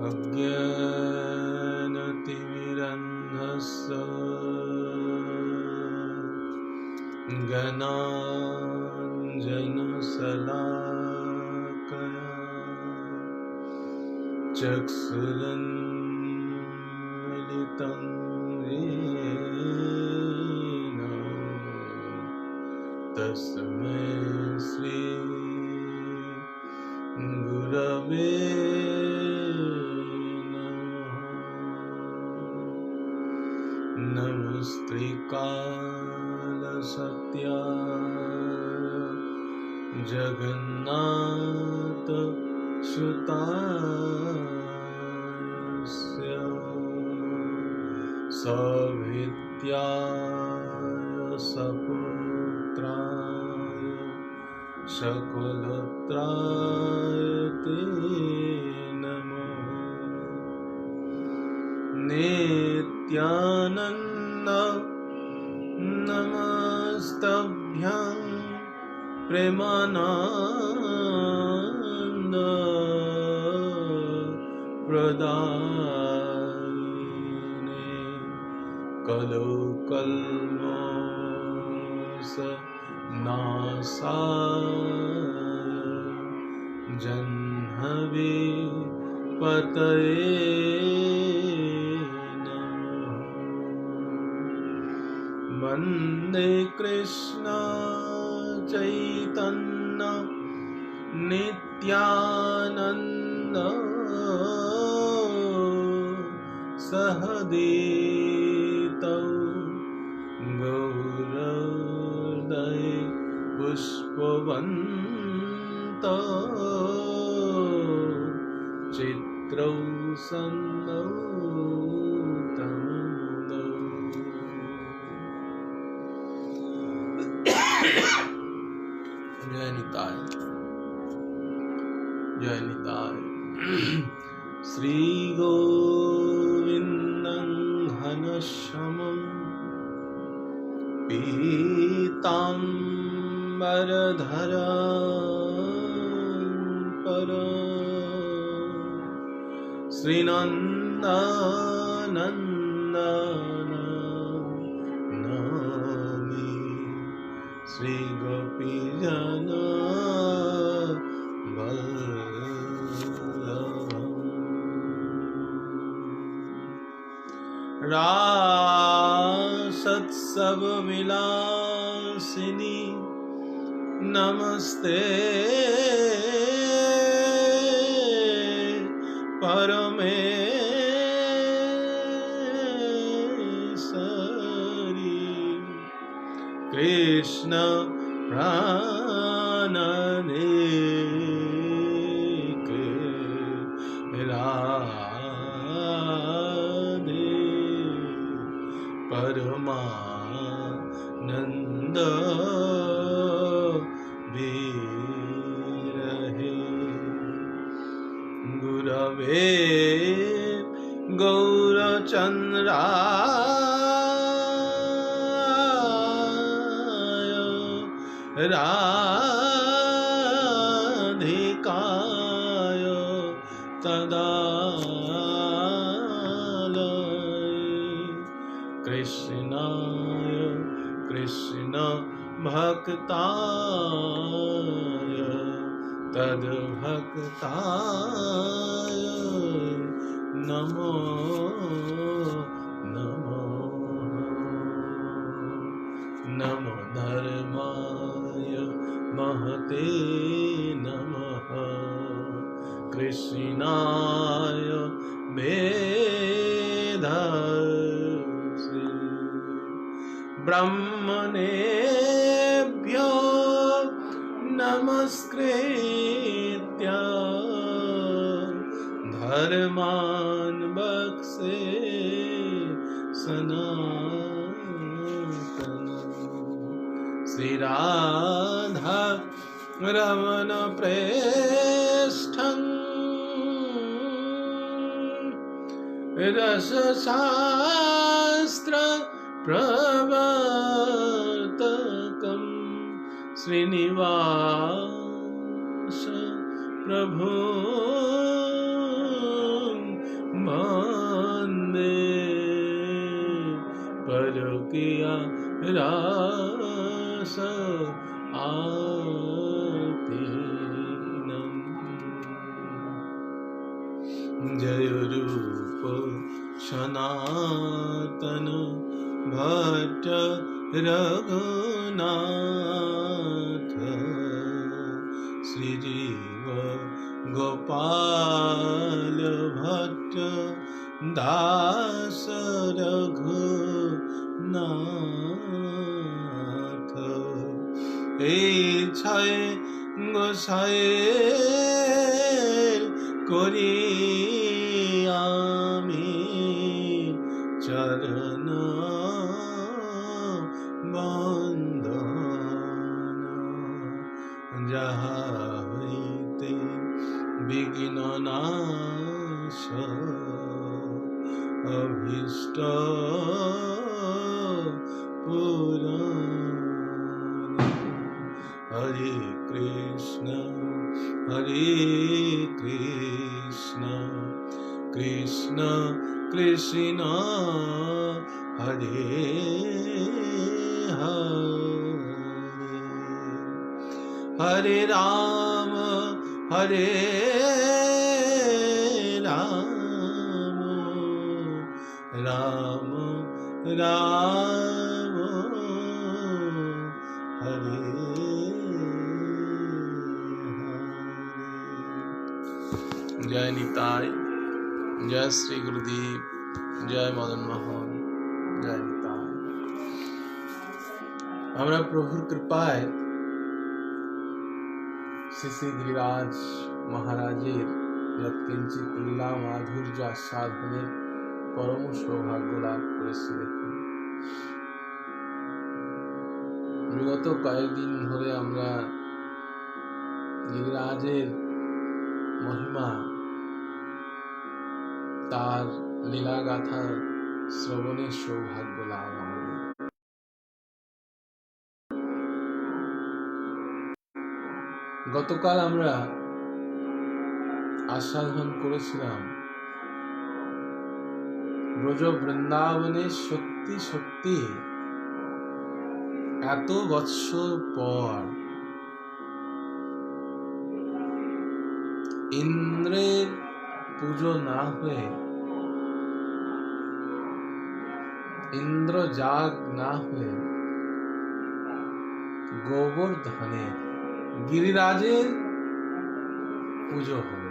अज्ञानतिमिरन्धस्य ज्ञानाञ्जनशलाकया चक्षुरुन्मीलितं येन तस्मै श्री गुरवे नमस्ते कालसत्याय जगन्नाथ सुतास्य सविद्याय सपुत्राय सकलत्राय ते नमः। नित्यानन्द नमस्तभ्यं प्रेमानन्द प्रदायिने कलौकल्मषनाशाय जह्नवे पतये वन्दे कृष्ण चैतन्य नित्यानन्द सहदेतौ गौरदय पुष्पवन्तौ चित्रौ सन्दौ जय निताय जय निताय। श्री गोविंदं घनश्यामं पीताम्बरधरं श्रीनन्दनन्दनं नमामि। श्री गोपीजन वल्लभम् रासत्सव विलासिनी नमस्ते परमेश्वरी कृष्ण प्राणनेके राधे परमानंद विरहे गुरवे गौरचंद्राय राधिकाय तदालये कृष्णाय कृष्ण भक्ताय तद्भक्ताय नमो नमो नमो धर्माय महते नमः कृष्णाय वेदसे ब्रह्मणेभ्यो नमस्कृत्य धर्मान् वक्से सनातन श्री राधा रमण प्रेष्ठं रसशास्त्र प्रवर्तकं श्रीनिवास प्रभु किया रास आतीनम। जय रूप सनातन भट्ट रघुनाथ, श्रीजीव गोपाल भट्ट दास रघुनाथ। এই ছয় গোসাইয়ের করি আমি চরণ বন্দন, যাহা হইতে বিঘ্ন নাশ অভীষ্ট পূরণ। হরে কৃষ্ণ কৃষ্ণ কৃষ্ণ হরে হরে, হরে রাম হরে রাম, রাম রাম হরে হরে। জয় নিতাই, জয় শ্রী গুরুদেব, জয় মদন মোহন, জয় নিতাই। আমরা প্রভুর কৃপায় শ্রী শ্রী গিরিরাজ মহারাজের যৎকিঞ্চিৎ লীলা মাধুর্য আস্বাদনের পরম সৌভাগ্য লাভ করেছি। দেখুন, বিগত কয়েকদিন ধরে আমরা গিরিরাজের মহিমা, তার লীলা গাথা শ্রবণের সৌভাগ্য লাভ আমাদের। গতকাল আমরা আস্বাদন করেছিলাম ব্রজ বৃন্দাবনে সত্যি সত্যি এত বৎসর পর ইন্দ্রের পুজো না হয়ে, ইন্দ্র যাগ না হয়ে গোবর্ধনের গিরিরাজের পুজো হল।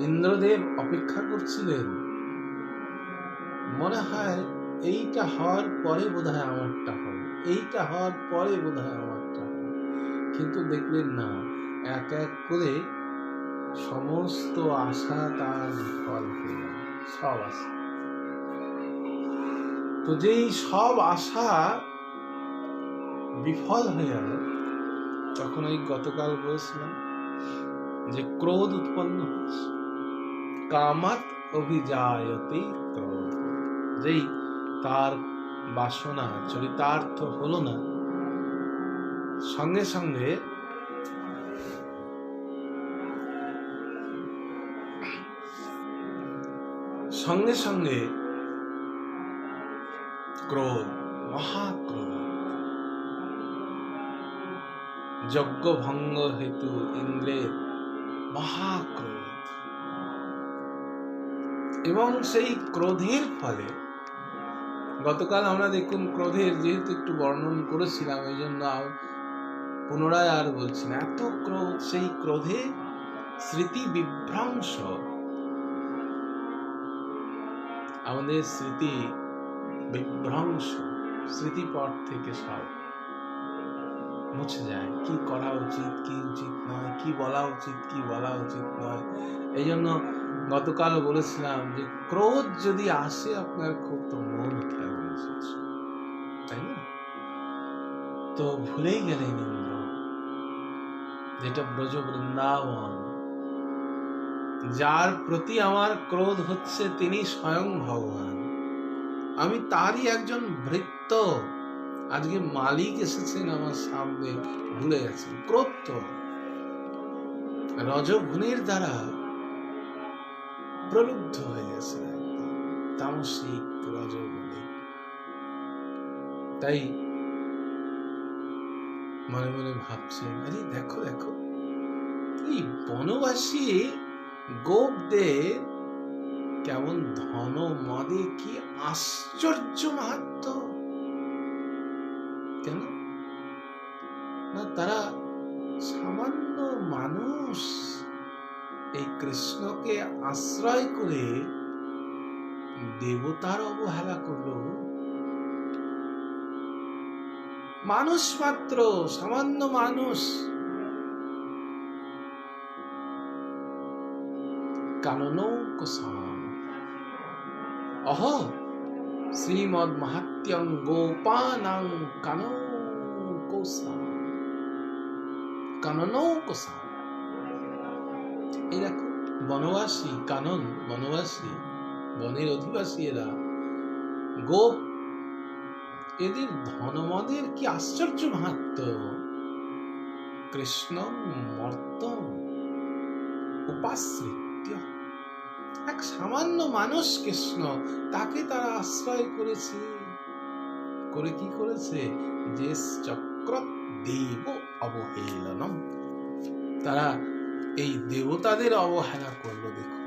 ইন্দ্রদেব অপেক্ষা করছিলেন, মনে হয় এইটা হওয়ার পরে বোধহয় আমারটা হবে, এইটা হওয়ার পরে বোধহয় আমারটা হবে। কিন্তু দেখলেন না, এক এক করে সমস্ত আশা তার বিফল হয়ে গেল, সব আশা। তো যেই সব আশা বিফল হয়ে গেল, তখন ওই গতকাল বলেছিলাম যে ক্রোধ উৎপন্ন হচ্ছে। কামাত অভিজায়তে ক্রোধ, যেই তার বাসনা চরিতার্থ হলো না, সঙ্গে সঙ্গে সঙ্গে সঙ্গে ক্রোধ, মহাক্রোধ, যজ্ঞ ভঙ্গ হেতু ইন্দ্রের মহাক্রোধ। এবং সেই ক্রোধের ফলে গতকাল আমরা দেখুন ক্রোধের যেহেতু একটু বর্ণন করেছিলাম, এই জন্য পুনরায় আর বলছি না। এত ক্রোধ, সেই ক্রোধে স্মৃতি বিভ্রংশ, আমাদের স্মৃতি বিভ্রংশ, স্মৃতিপট থেকে সব মুছে যায়। কি করা উচিত, কি উচিত নয়, কি বলা উচিত, কি বলা উচিত নয়। এই জন্য গতকাল বলেছিলাম যে ক্রোধ যদি আসে আপনার, খুব তো মন খেয়াল এসেছে, তাই না? তো ভুলেই গেলেন ইন্দ্র, যেটা ব্রজ বৃন্দাবন, যার প্রতি আমার ক্রোধ হচ্ছে তিনি স্বয়ং ভগবান, আমি তারই একজন ভৃত্য। আজকে মালিক এসেছেন আমার সামনে, ভুলে গেছেন। ক্রোধ তো রজগুণের দ্বারা প্রলুব্ধ হয়ে গেছে, তামসিক রজগুণে। তাই মনে মনে ভাবছেন, আরে দেখো দেখো, এই বনবাসী গোপদের কেমন ধন মদে কি আশ্চর্য মাহাত্ম্য। কেন না, তারা সামান্য মানুষ, এই কৃষ্ণকে আশ্রয় করে দেবতার অবহেলা করলো। মানুষ মাত্র, সামান্য মানুষ। কাননৌকসাম অহ শ্রীমদ মাহাত্ম্যং গোপানাং কাননৌকসাম। কাননৌকসাম, এই দেখো বনবাসী, কানন বনবাসী, বনের অধিবাসী এরা, গোপ, এদের ধনমদের কি আশ্চর্য মাহাত্ম্য। কৃষ্ণ মর্তম উপাশ্রিত্য, এক সামান্য মানুষ কৃষ্ণ, তাকে তারা আশ্রয় করেছে। করে কি করেছে? যে চক্র দেব অবহেলনম, তারা এই দেবতাদের অবহেলা করলো। দেখো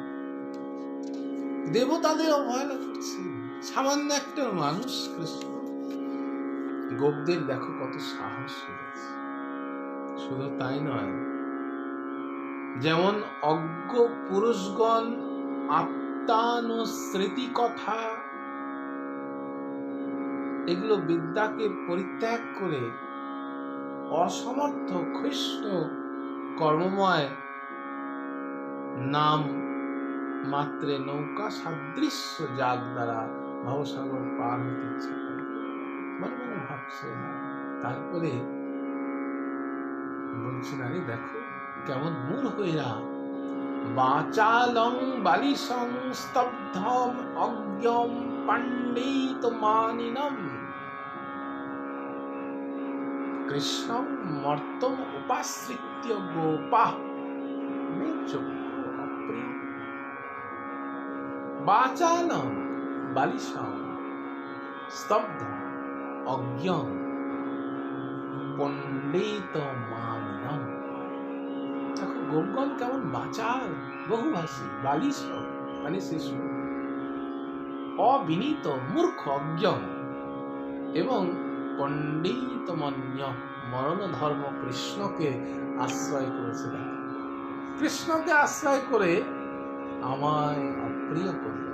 দেবতাদের অবহেলা করছে সামান্য একটা মানুষ কৃষ্ণ। গোপদের দেখো কত সাহস হয়েছে। শুধু তাই নয়, যেমন অজ্ঞ পুরুষগণ আত্মানুস্মৃতি কথা, এগুলো বিদ্যাকে পরিত্যাগ করে অসমর্থ কৃষ্ণ কর্মময় নাম মাত্রে নৌকা সাদৃশ্য জাগ দ্বারা ভবসাগর পার হতে ইচ্ছা করে, মনে মনে ভাবছেন। তারপরে বলছেন, আরে দেখো কেমন মূঢ় এরা। বাচালং বালিশং স্তব্ধম অজ্ঞম পণ্ডিতমানিনম কৃষ্ণং মর্তম উপাশ্রিত্য গোপাঃ মে চক্ষু অপ্রিয়। বাচালং বালিশং স্তব্ধম অজ্ঞম পণ্ডিতমানিনম। দেখো গোপগণ কেমন বাচাল, বহুভাষী, বালিশ মানে শিশু, অবিনীত, মূর্খ, অজ্ঞ এবং পণ্ডিতমন্য মরণ ধর্ম কৃষ্ণকে আশ্রয় করেছিল। কৃষ্ণকে আশ্রয় করে আমায় অপ্রিয় করল।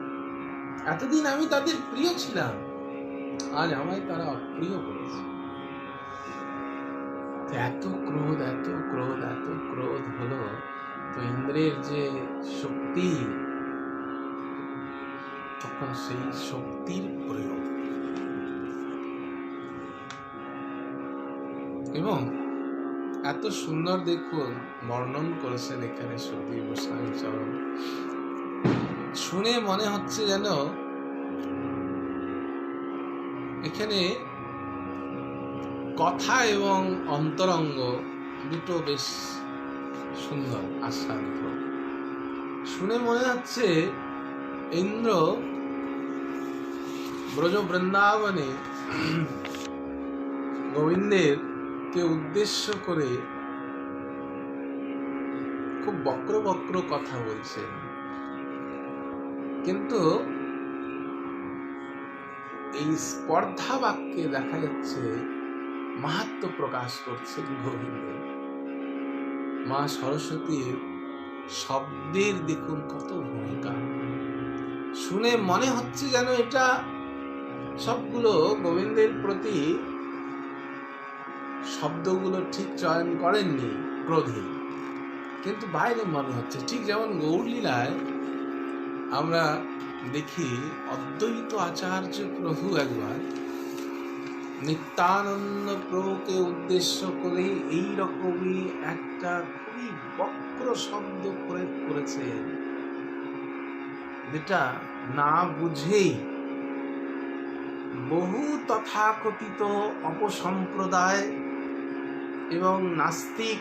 এতদিন আমি তাদের প্রিয় ছিলাম, আজ আমায় তারা অপ্রিয় করেছে। এত ক্রোধ, এত ক্রোধ, এত ক্রোধ হলো তো ইন্দ্রের যে শক্তি, তখন সেই শক্তির প্রয়োগ। এবং এত সুন্দর দেখুন বর্ণন করেছেন এখানে সুধীর গোস্বামী চরণ। শুনে মনে হচ্ছে যেন এখানে কথা এবং অন্তরঙ্গ দুটো বেশ সুন্দর আস্বাদ্য। শুনে মনে হচ্ছে ইন্দ্র ব্রজ বৃন্দাবনে গোবিন্দের কে উদ্দেশ্য করে খুব বক্র বক্র কথা বলছেন, কিন্তু এই স্পর্ধা বাক্যে দেখা যাচ্ছে মাহাত্ম্য প্রকাশ করছেন গোবিন্দের। মা সরস্বতীর শব্দের দেখুন কত ভূমিকা। শুনে মনে হচ্ছে যেন এটা সবগুলো গোবিন্দের প্রতি শব্দগুলো ঠিক চয়ন করেননি ক্রোধে, কিন্তু বাইরে মনে হচ্ছে ঠিক যেমন গৌরলীলায় আমরা দেখি অদ্বৈত আচার্য প্রভু একবার নিত্যানন্দ প্রভুকে উদ্দেশ্য করে এই রকমই একটা খুবই বক্র শব্দ প্রয়োগ করেছেন, যেটা না বুঝেই বহু তথাকথিত অপসম্প্রদায় এবং নাস্তিক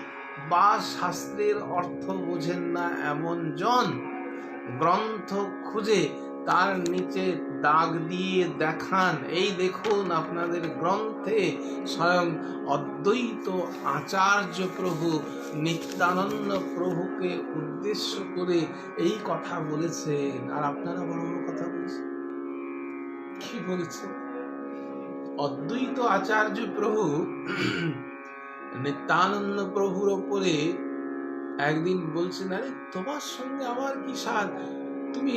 বা শাস্ত্রের অর্থ বোঝেন না এমন জন গ্রন্থ খুঁজে তার নিচে দাগ দিয়ে দেখান, এই দেখুন আপনাদের গ্রন্থে স্বয়ং অদ্বৈত আচার্য প্রভু নিত্যানন্দ প্রভুকে উদ্দেশ্য করে এই কথা বলেছেন, আর আপনারা বড় বড় কথা বলছেন। কি বলেছে? অদ্বৈত আচার্য প্রভু নিত্যানন্দ প্রভুর ওপরে একদিন বলছেন, আরে তোমার সঙ্গে আমার কি সাথ, তুমি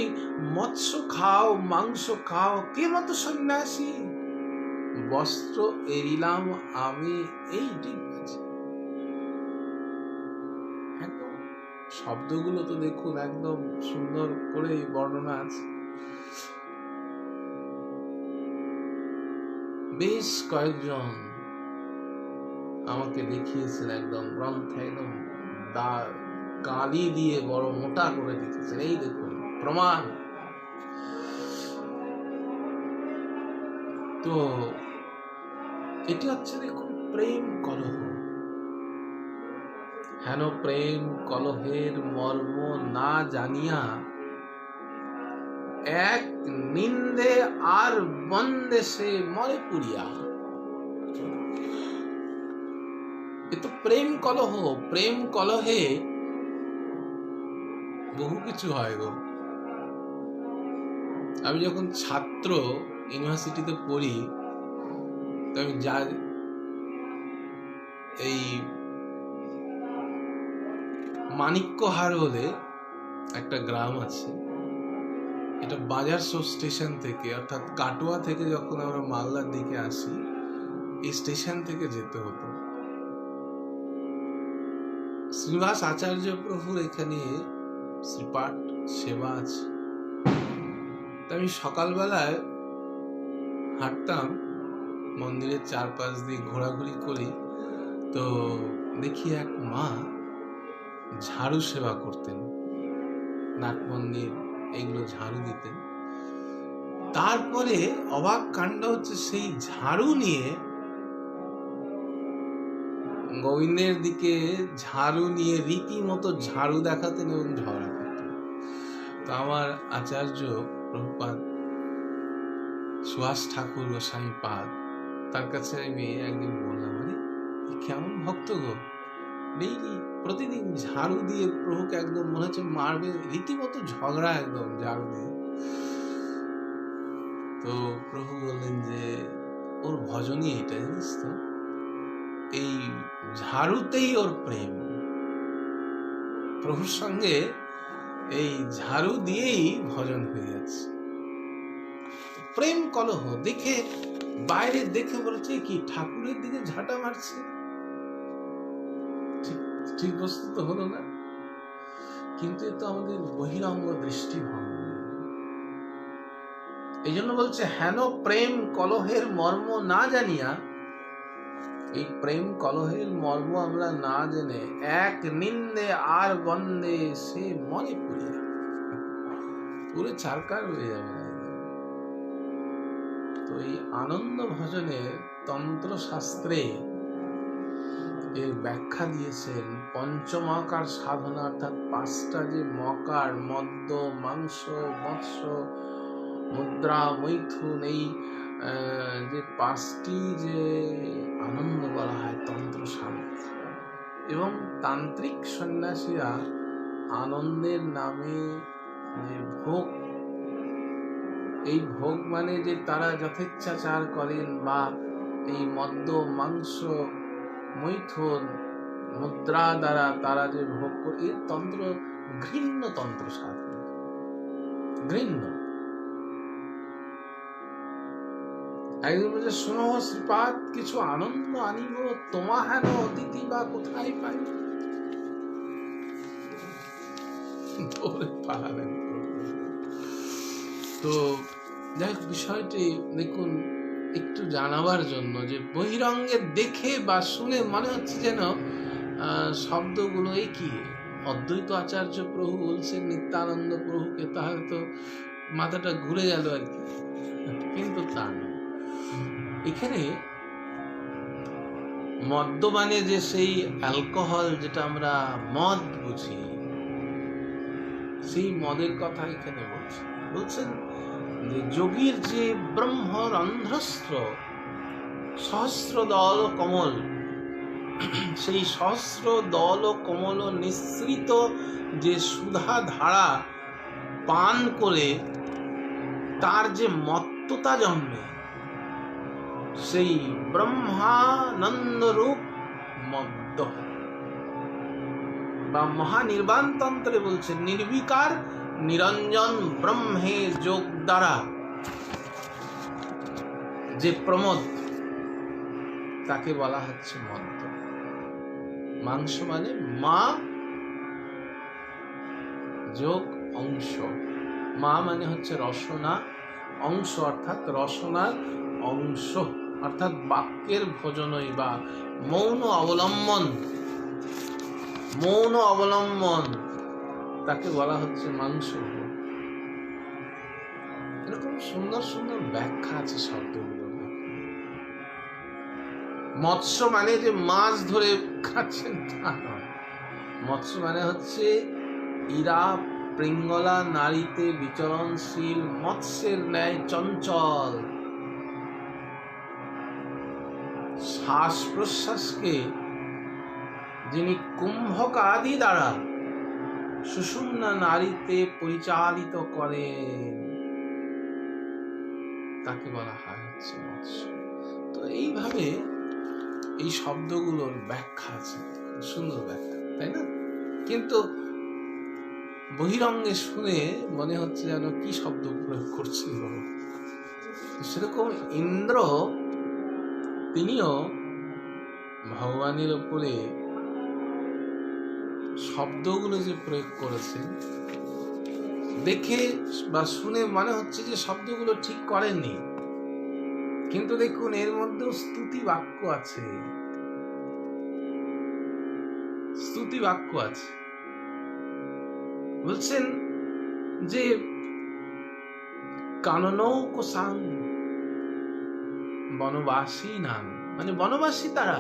মৎস্য খাও, মাংস খাও, কে মতো সন্ন্যাসী, বস্ত্র এরিলাম আমি, এই ঠিক আছে। একদম শব্দগুলো তো দেখুন, একদম সুন্দর করে বর্ণনা আছে। বেশ কয়েকজন আমাকে দেখিয়েছেন, একদম গ্রন্থে একদম কালি দিয়ে বড় মোটা করে লিখেছেন, এই দেখুন প্রমাণ। তো এটি হচ্ছে দেখুন প্রেম কলহ। হেন প্রেম কলহের মর্ম না জানিয়া এক নিন্দে আর বন্দে সে মরে পুরিয়া। এ তো প্রেম কলহ। প্রেম কলহে বহু কিছু হয় গো। আমি যখন ছাত্র ইউনিভার্সিটিতে পড়ি, তো আমি এই মানিক্যহার বলে একটা গ্রাম আছে, এটা বাজারসো স্টেশন থেকে, অর্থাৎ কাটোয়া থেকে যখন আমরা মালদার দিকে আসি, এই স্টেশন থেকে যেতে হতো। শ্রীবাস আচার্য প্রভুর এখানে শ্রীপাঠ সেবা আছে। আমি সকালবেলায় হাঁটতাম, মন্দিরের চারপাশ দিয়ে ঘোরাঘুরি করি, তো দেখি এক মা ঝাড়ু সেবা করতেন, নাট মন্দির এগুলো ঝাড়ু দিতেন। তারপরে অবাক কাণ্ড হচ্ছে, সেই ঝাড়ু নিয়ে গোবিন্দের দিকে ঝাড়ু নিয়ে রীতিমতো ঝাড়ু দেখাতেন এবং ঝগড়া করতেন। তো আমার আচার্য প্রভুপাদ সুভাষ ঠাকুর গোস্বামী পাদ, তার কাছে আমি একদিন বললাম, আরে কেমন ভক্ত গো, ডেইলি প্রতিদিন ঝাড়ু দিয়ে প্রভুকে একদম মনে হচ্ছে মারবে, রীতিমতো ঝগড়া একদম ঝাড়ু দিয়ে। তো প্রভু বললেন যে ওর ভজনই এটা, জানিস তো, এই ঝাড়ুতেই ওর প্রেম, প্রভুর সঙ্গে এই ঝাড়ু দিয়েই ভজন হয়ে যাচ্ছে। প্রেম কলহ দেখে, বাইরে দেখে বলেছে কি ঠাকুরের দিকে ঝাঁটা মারছে, ঠিক বস্তু তো হলো না, কিন্তু এ তো আমাদের বহিরঙ্গ দৃষ্টিভঙ্গি। এই জন্য বলছে হেন প্রেম কলহের মর্ম না জানিয়া, এই প্রেম কলহের মর্ম আমরা না জেনে এক নিন্দে আর বন্দে সে মনে পুরিয়া, পুরো ছারকার হয়ে যাবে না। তো এই আনন্দ ভজনের তন্ত্র শাস্ত্রে এর ব্যাখ্যা দিয়েছেন পঞ্চমকার সাধনা, অর্থাৎ পাঁচটা যে মকার, মদ্য, মাংস, মৎস্য, মুদ্রা, মৈথুন, এই যে পাঁচটি যে আনন্দ বলা হয় তন্ত্র শান্তি। এবং তান্ত্রিক সন্ন্যাসীরা আনন্দের নামে যে ভোগ, এই ভোগ মানে যে তারা যথেচ্ছাচার করেন, বা এই মদ্য, মাংস, মৈথুন, মুদ্রা দ্বারা তারা যে ভোগ করে, এই তন্ত্র ঘৃণ্য তন্ত্র সাধনা, ঘৃণ্য। একদিন বলছে, শোনো শ্রীপাদ, কিছু আনন্দ আনিব, তোমা হেন অতিথি বা কোথায় পাই। তো যাই হোক, বিষয়টি দেখুন একটু জানাবার জন্য, যে বহিরঙ্গে দেখে বা শুনে মনে হচ্ছে যেন শব্দগুলো একই, অদ্বৈত আচার্য প্রভু বলছেন নিত্যানন্দ প্রভুকে, তাহলে তো মাথাটা ঘুরে গেল আর কি, কিন্তু তা নয়। এখানে মদ্যপানে যে সেই অ্যালকোহল, যেটা আমরা মদ বুঝি, সেই মদের কথা এখানে বলছি। বলছেন যে যোগীর যে ব্রহ্মরন্ধ্রস্ত্র সহস্র দল কমল, সেই সহস্র দল কমল নিঃসৃত যে সুধা ধারা পান করে তার যে মত্ততা জন্মে, সেই ব্রহ্মানন্দ রূপ মদ্য বা মহানির্বাণ তন্ত্রে বলছেন নির্বিকার নিরঞ্জন ব্রহ্মে যোগ দ্বারা যে প্রমোদ, তাকে বলা হচ্ছে মদ্য। মাংস মানে মা যোগ অংশ, মা মানে হচ্ছে রসনা, অংশ অর্থাৎ রসনার অংশ, অর্থাৎ বাক্যের ভোজনই বা মৌন অবলম্বন, মৌন অবলম্বন, তাকে বলা হচ্ছে মাংস। এরকম সুন্দর সুন্দর ব্যাখ্যা আছে শব্দগুলো। মৎস্য মানে যে মাছ ধরে খাচ্ছেন তা নয়, মৎস্য মানে হচ্ছে ইরা পিঙ্গলা নারীতে বিচরণশীল মৎস্যের ন্যায় চঞ্চল, শ্বাস প্রশ্বাসকে যিনি কুম্ভক আদি দ্বারা সুষুম্না নারীতে পরিচালিত করেন, তাকে বলা হয় হচ্ছে মৎস্য। তো এইভাবে এই শব্দগুলোর ব্যাখ্যা আছে, সুন্দর ব্যাখ্যা, তাই না? কিন্তু বহিরঙ্গে শুনে মনে হচ্ছে যেন কি শব্দ প্রয়োগ করছিল। সেরকম ইন্দ্র তিনিও ভগবানের উপরে শব্দগুলো যে প্রয়োগ করেছেন, দেখে বা শুনে মনে হচ্ছে যে শব্দগুলো ঠিক করেননি, কিন্তু দেখুন এর মধ্যেও স্তুতি বাক্য আছে, স্তুতি বাক্য আছে। বলছেন যে কাননৌ কোসাং বনবাসী নাম, মানে বনবাসী তারা,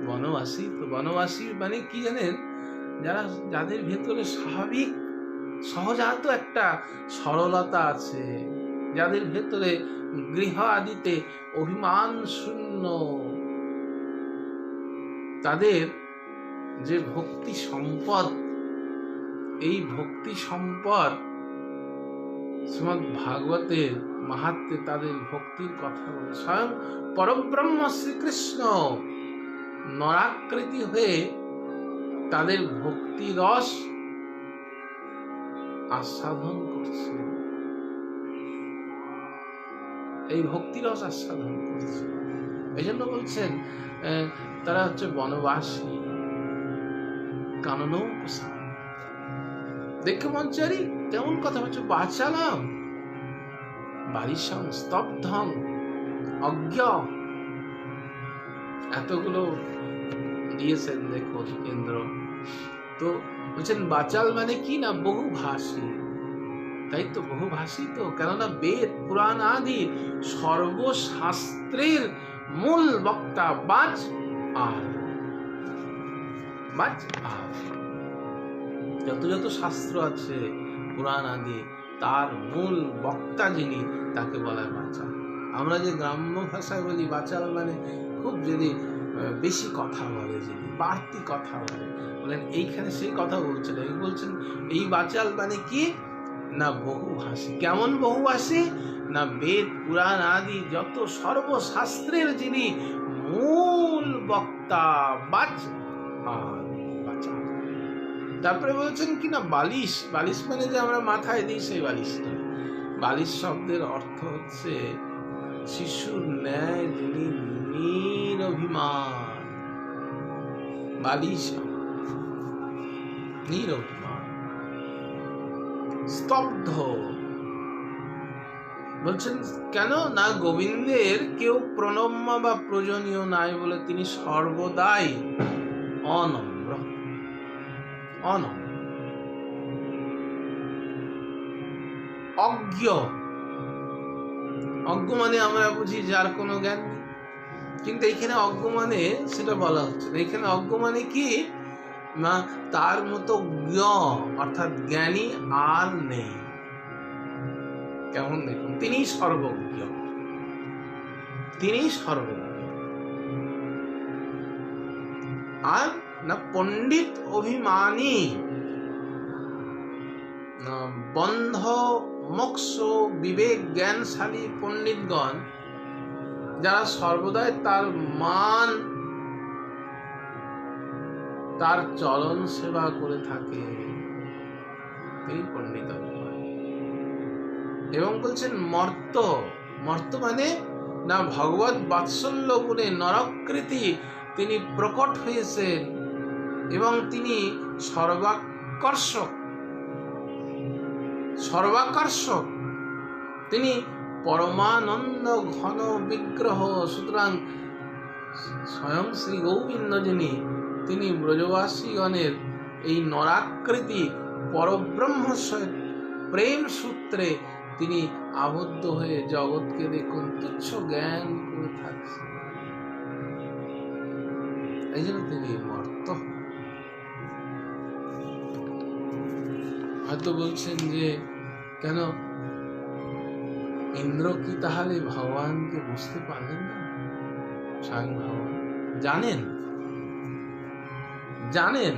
বনবাসী। তো বনবাসী মানে কি জানেন? যারা, যাদের ভেতরে স্বাভাবিক সহজাত একটা সরলতা আছে, যাদের ভেতরে গৃহ আদিতে অভিমান শূন্য, তাদের যে ভক্তি সম্পদ, এই ভক্তি সম্পদ শ্রীমদ্ ভাগবতের মাহাত্ম্যে তাদের ভক্তির কথা বলে। স্বয়ং পরব্রহ্ম শ্রীকৃষ্ণ নরাকৃতি হয়ে তাদের ভক্তি রস আস্বাদন করছে, এই ভক্তি রস আস্বাদন করছে। এই জন্য বলছেন তারা হচ্ছে বনবাসী। কাননৌ কোসাং, দেখে মঞ্চারি কেমন কথা হচ্ছে, বাচালাম বারিশং স্তব্ধং অজ্ঞ, এতগুলো দিয়েছেন দেখুন ইন্দ্র। তো বলছেন বাচাল মানে কি না, বহুভাষী, তাই তো বহুভাষী। তো কেননা বেদ পুরাণ আদি সর্বশাস্ত্রের মূল বক্তা বাচ আর, বাচ আর, যত যত শাস্ত্র আছে পুরাণ আদি, তার মূল বক্তা যিনি, তাকে বলা হয় বাচাল। আমরা যে গ্রাম্য ভাষায় বলি বাচাল মানে খুব যদি বেশি কথা বলে, যিনি বাড়তি কথা বলে, বলেন এইখানে সেই কথা বলছেন। এই বলছেন এই বাচাল মানে কি না, বহুভাষী। কেমন বহুভাষী না, বেদ পুরাণ আদি যত সর্বশাস্ত্রের যিনি মূল বক্তা বাচ আর বাচাল। তারপরে বলছেন কি না, বালিশ, বালিশ মানে যে আমরা মাথায় দিই সেই বালিশ নয়। বালিশ শব্দের অর্থ হচ্ছে শিশুর ন্যায় যিনি নিরভিমান, বালিশ নিরভিমান। স্তব্ধ বলছেন কেন না, গোবিন্দের কেউ প্রণম্য বা প্রয়োজনীয় নাই বলে তিনি সর্বদাই অনম্র, অনম্র। অজ্ঞ, অজ্ঞ মানে আমরা বুঝি যার কোনো জ্ঞান নেই, কিন্তু এখানে অজ্ঞ মানে সেটা বলা হচ্ছে না। এখানে অজ্ঞ মানে কি না, তার মতো জ্ঞ অর্থাৎ জ্ঞানী আর নেই। কেমন দেখুন, তিনি সর্বজ্ঞ, তিনি সর্বজ্ঞ। আর না পণ্ডিত অভিমানী, বন্ধ মোক্ষ বিবেক জ্ঞানশালী পণ্ডিতগণ যারা সর্বদাই তার মান, তার চরণ সেবা করে থাকে, তিনি পণ্ডিত অভিমানী। এবং বলছেন মর্ত, মর্ত মানে না ভগবত বাৎসল্য গুণে নরকৃতি তিনি প্রকট হয়েছেন এবং তিনি সর্বাকর্ষক, সর্বাকর্ষক, তিনি পরমানন্দ ঘন বিগ্রহ। সুতরাং স্বয়ং শ্রী গোবিন্দ যিনি, তিনি ব্রজবাসীগণের এই নরাকৃতি পরব্রহ্ম প্রেম সূত্রে তিনি আবদ্ধ হয়ে জগৎকে দেখুন তুচ্ছ জ্ঞান করে থাকছেন। এই জন্য তিনি মর্ত। হয়তো বলছেন যে কেন ইন্দ্র কি তাহলে ভগবানকে বুঝতে পারলেন না? স্বয়ং ভগবান জানেন, জানেন,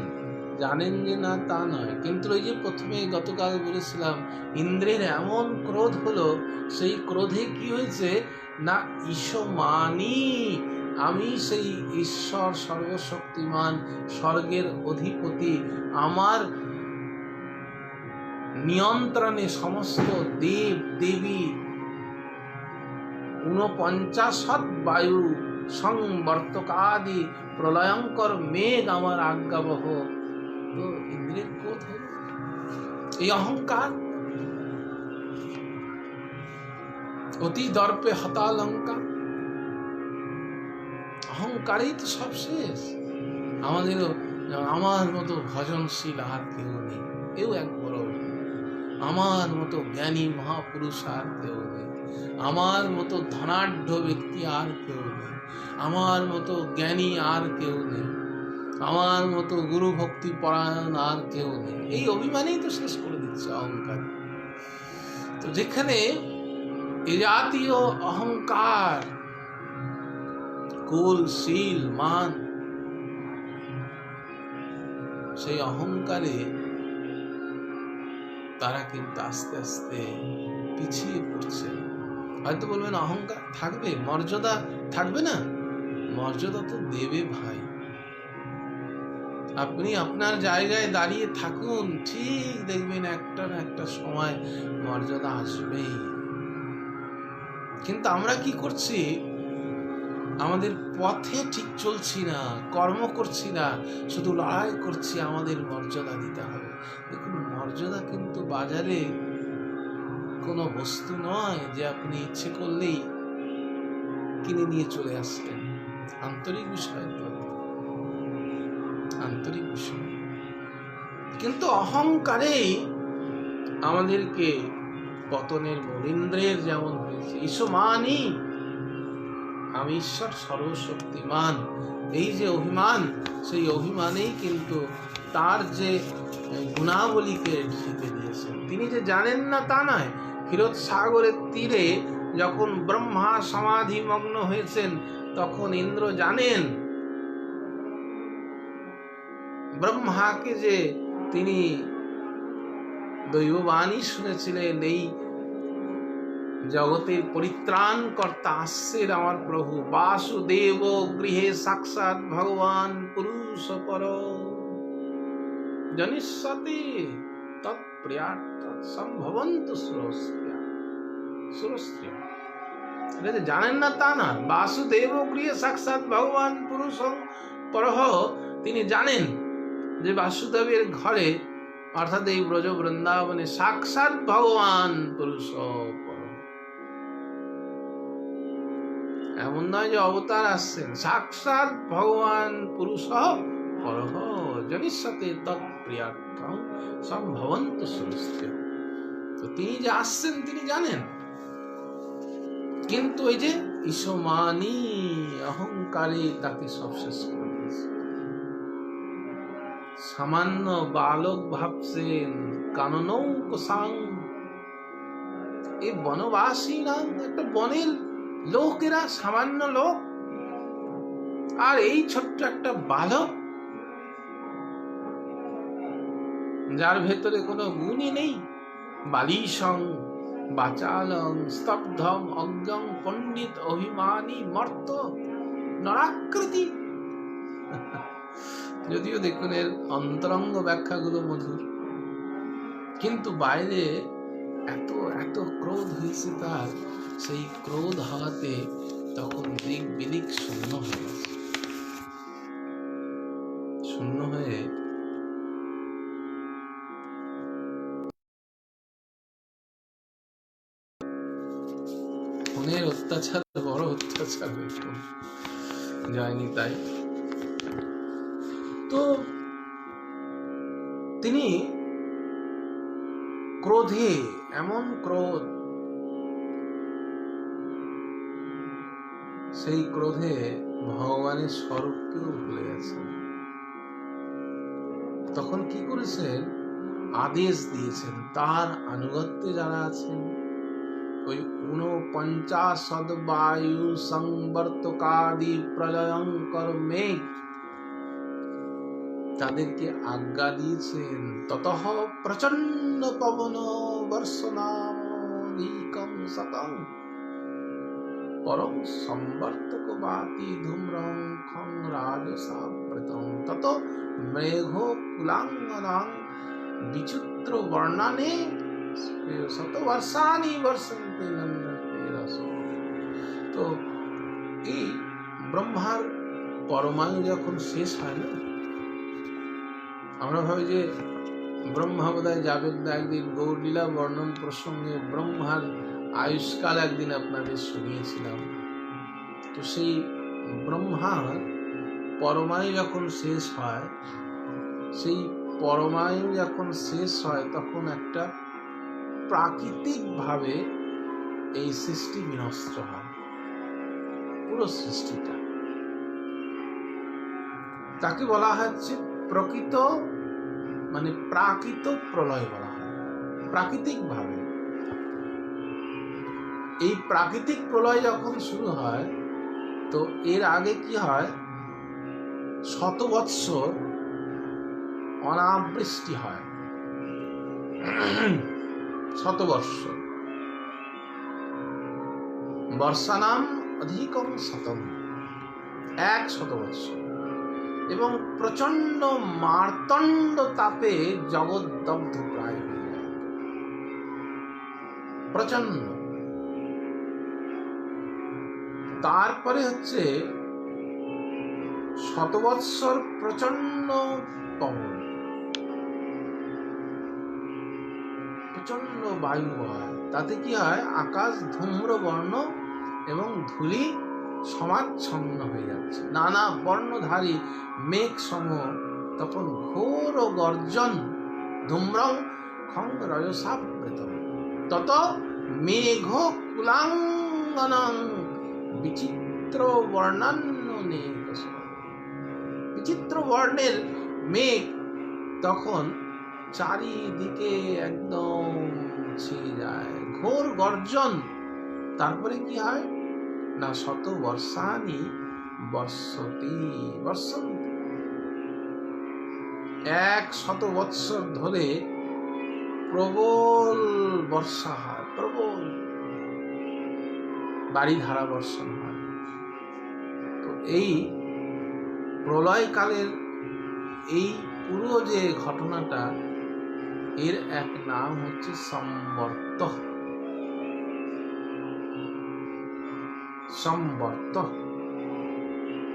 জানেন যে না তা নয়, কিন্তু ওই যে প্রথমে গতকাল বলেছিলাম ইন্দ্রের এমন ক্রোধ হলো, সেই ক্রোধে কি হয়েছে না ঈশমানি, আমি সেই ঈশ্বর সর্বশক্তিমান স্বর্গের অধিপতি, আমার নিয়ন্ত্রণে সমস্ত দেব দেবী 49 বায়ু সংবর্তকাদি প্রলয়ঙ্কর মেঘ আমার আজ্ঞাবহ। তো ইন্দ্রের ক্রোধ হল, এই অহংকার, অতি দর্পে হতালঙ্কা, অহংকারেই তো সব শেষ। আমাদেরও আমার মতো ভজনশীল আর কেউ নেই, কেউ এক বড়, আমার মতো জ্ঞানী মহাপুরুষ আর কেউ নেই, আমার মতো ধনাঢ্য ব্যক্তি আর কেউ নেই, আমার মতো জ্ঞানী আর কেউ নেই, আমার মতো গুরু ভক্তি পরায়ণ আর কেউ নেই। এই অভিমানেই তো শেষ করে দিচ্ছে অহংকার। তো যেখানে এ জাতীয় অহংকার, কুল শীল মান, সেই অহংকারে তারা কিন্তু আস্তে আস্তে পিছিয়ে পড়ছে। হয়তো বলবেন অহংকার থাকবে, মর্যাদা থাকবে না? মর্যাদা তো দেবে ভাই। আপনি আপনার জায়গায় দাঁড়িয়ে থাকুন, ঠিক দেখবেন একটা না একটা সময় মর্যাদা আসবেই। কিন্তু আমরা কি করছি? আমাদের পথে ঠিক চলছি না, কর্ম করছি না, শুধু লড়াই করছি আমাদের মর্যাদা দিতে হবে। দেখুন, মর্যাদা কিন্তু বাজারে কোনো বস্তু নয় যে আপনি ইচ্ছে করলেই কিনে নিয়ে চলে আসলেন। আন্তরিক বিষয় তো, আন্তরিক বিষয়। কিন্তু অহংকারেই আমাদেরকে পতনের মূল। ইন্দ্রের যেমন হয়েছে ঈশমানি, আমি ঈশ্বর সর্বশক্তিমান, এই যে অভিমান, সেই অভিমানেই কিন্তু তার যে গুণাবলীকে ঢেকে দিয়েছেন। তিনি যে জানেন না তা নয়। ক্ষীরোদ সাগরের তীরে যখন ব্রহ্মা সমাধি মগ্ন হয়েছেন, তখন ইন্দ্র জানেন ব্রহ্মাকে যে তিনি দৈববাণী শুনেছিলেন, এই জগতের পরিত্রাণ কর্তা আসছেন আমার প্রভু, বাসুদেব গৃহে সাক্ষাৎ ভগবান পুরুষ পর জনিষ্যতে তৎপ্রিয়ার্থ সম্ভবন্তু সুরস্ত্রিয়া। এটা যে জানেন না তা না। বাসুদেব গৃহে সাক্ষাৎ ভগবান পুরুষ পরহ, তিনি জানেন যে বাসুদেবের ঘরে অর্থাৎ এই ব্রজ বৃন্দাবনে সাক্ষাৎ ভগবান পুরুষ পর। এমন নয় যে অবতার আসছেন, সাক্ষাৎ ভগবান পুরুষ পরহ জনিষ্যতে তৎপ্রিয়ার্থ সম্ভবন্তু সুরস্ত্রিয়া। তো তিনি যে আসছেন তিনি জানেন, কিন্তু ওই যে ঈশমানি অহংকারে তাকে সব শেষ করে দিয়েছে। সামান্য বালক ভাবছেন কাননৌ কোসাং, এই বনবাসী না একটা বনের লোক, এরা সামান্য লোক, আর এই ছোট্ট একটা বালক যার ভেতরে কোনো গুণই নেই। বালিশং বাচালং স্তব্ধম অজ্ঞং পণ্ডিত অভিমানী মর্ত নরাকৃতি। যদিও দেখুন এর অন্তরঙ্গ ব্যাখ্যাগুলো মধুর, কিন্তু বাইরে এত এত ক্রোধ হয়েছে তার, সেই ক্রোধ হওয়াতে তখন দিক বিদিক শূন্য হয়ে গেছে। শূন্য হয়ে খুনের অত্যাচার, বড় অত্যাচার দেখুন যায়নি। তাই তো তিনি ক্রোধে, এমন ক্রোধ, সেই ক্রোধে ভগবানের স্বরূপকেও ভুলে গেছেন। তখন কি করেছেন? আদেশ দিয়েছেন তার আনুগত্যে যারা আছেন, ওই ৪৯ বায়ু সংবর্তকাদি প্রলয়ঙ্কর মেঘ, তাদেরকে আজ্ঞা দিয়েছেন ততঃ প্রচন্ড পবন বর্ষণাদিকং শতং পরং সম্বর্তক বাতি ধূম্রং খং রাজসাবৃতং তত মেঘ কুলাঙ্গনাং বিচিত্র বর্ণানে শত বর্ষানি বর্ষন্তে নন্দন্তে রস। তো এই ব্রহ্মার পরমায়ু যখন শেষ হয় না, আমরা ভাবি যে ব্রহ্মা বোধহয় যাবেন না। একদিন গৌরলীলা বর্ণন প্রসঙ্গে ব্রহ্মার আয়ুষ্কাল একদিন আপনাদের শুনিয়েছিলাম। তো সেই ব্রহ্মার পরমায়ু যখন শেষ হয়, সেই পরমায়ু যখন শেষ হয় তখন একটা প্রাকৃতিক ভাবে এই সৃষ্টি বিনষ্ট হয়, পুরো সৃষ্টিটা। তাকে বলা হচ্ছে প্রকৃত, মানে প্রাকৃত প্রলয় বলা হয়, প্রাকৃতিক ভাবে। এই প্রাকৃতিক প্রলয় যখন শুরু হয়, তো এর আগে কি হয়? ১০০ বৎসর অনাবৃষ্টি হয়। ১০০ বৎসর বর্ষানাম অধিকং শতম, ১০০ বৎসর, এবং প্রচন্ড মার্তণ্ড তাপে জগৎ দগ্ধ প্রায় হয়ে যায়, প্রচন্ড। তারপরে হচ্ছে ১০০ বৎসর প্রচন্ড পবন, প্রচন্ড বায়ু হয়। তাতে কি হয়? আকাশ ধূম্র বর্ণ এবং ধূলি সমাচ্ছন্ন হয়ে যাচ্ছে, নানা বর্ণধারী মেঘ সম তখন ঘোর গর্জন ধূম্রং খং রজসাবৃতম তত মেঘ কুলাঙ্গনং বিচিত্র বর্ণান্যনেক। বিচিত্র বর্ণের মেঘ তখন চারিদিকে একদম ছেয়ে যায়, ঘোর গর্জন। তারপরে কি হয় না? শত বর্ষানি বর্ষতি বর্ষন্তি, ১০০ বৎসর ধরে প্রবল বর্ষা হয়, প্রবল বাড়িধারা বর্ষণ হয়। তো এই প্রলয়কালের এই পুরো যে ঘটনাটা, এর এক নাম হচ্ছে সম্বর্ত। সম্বর্ত।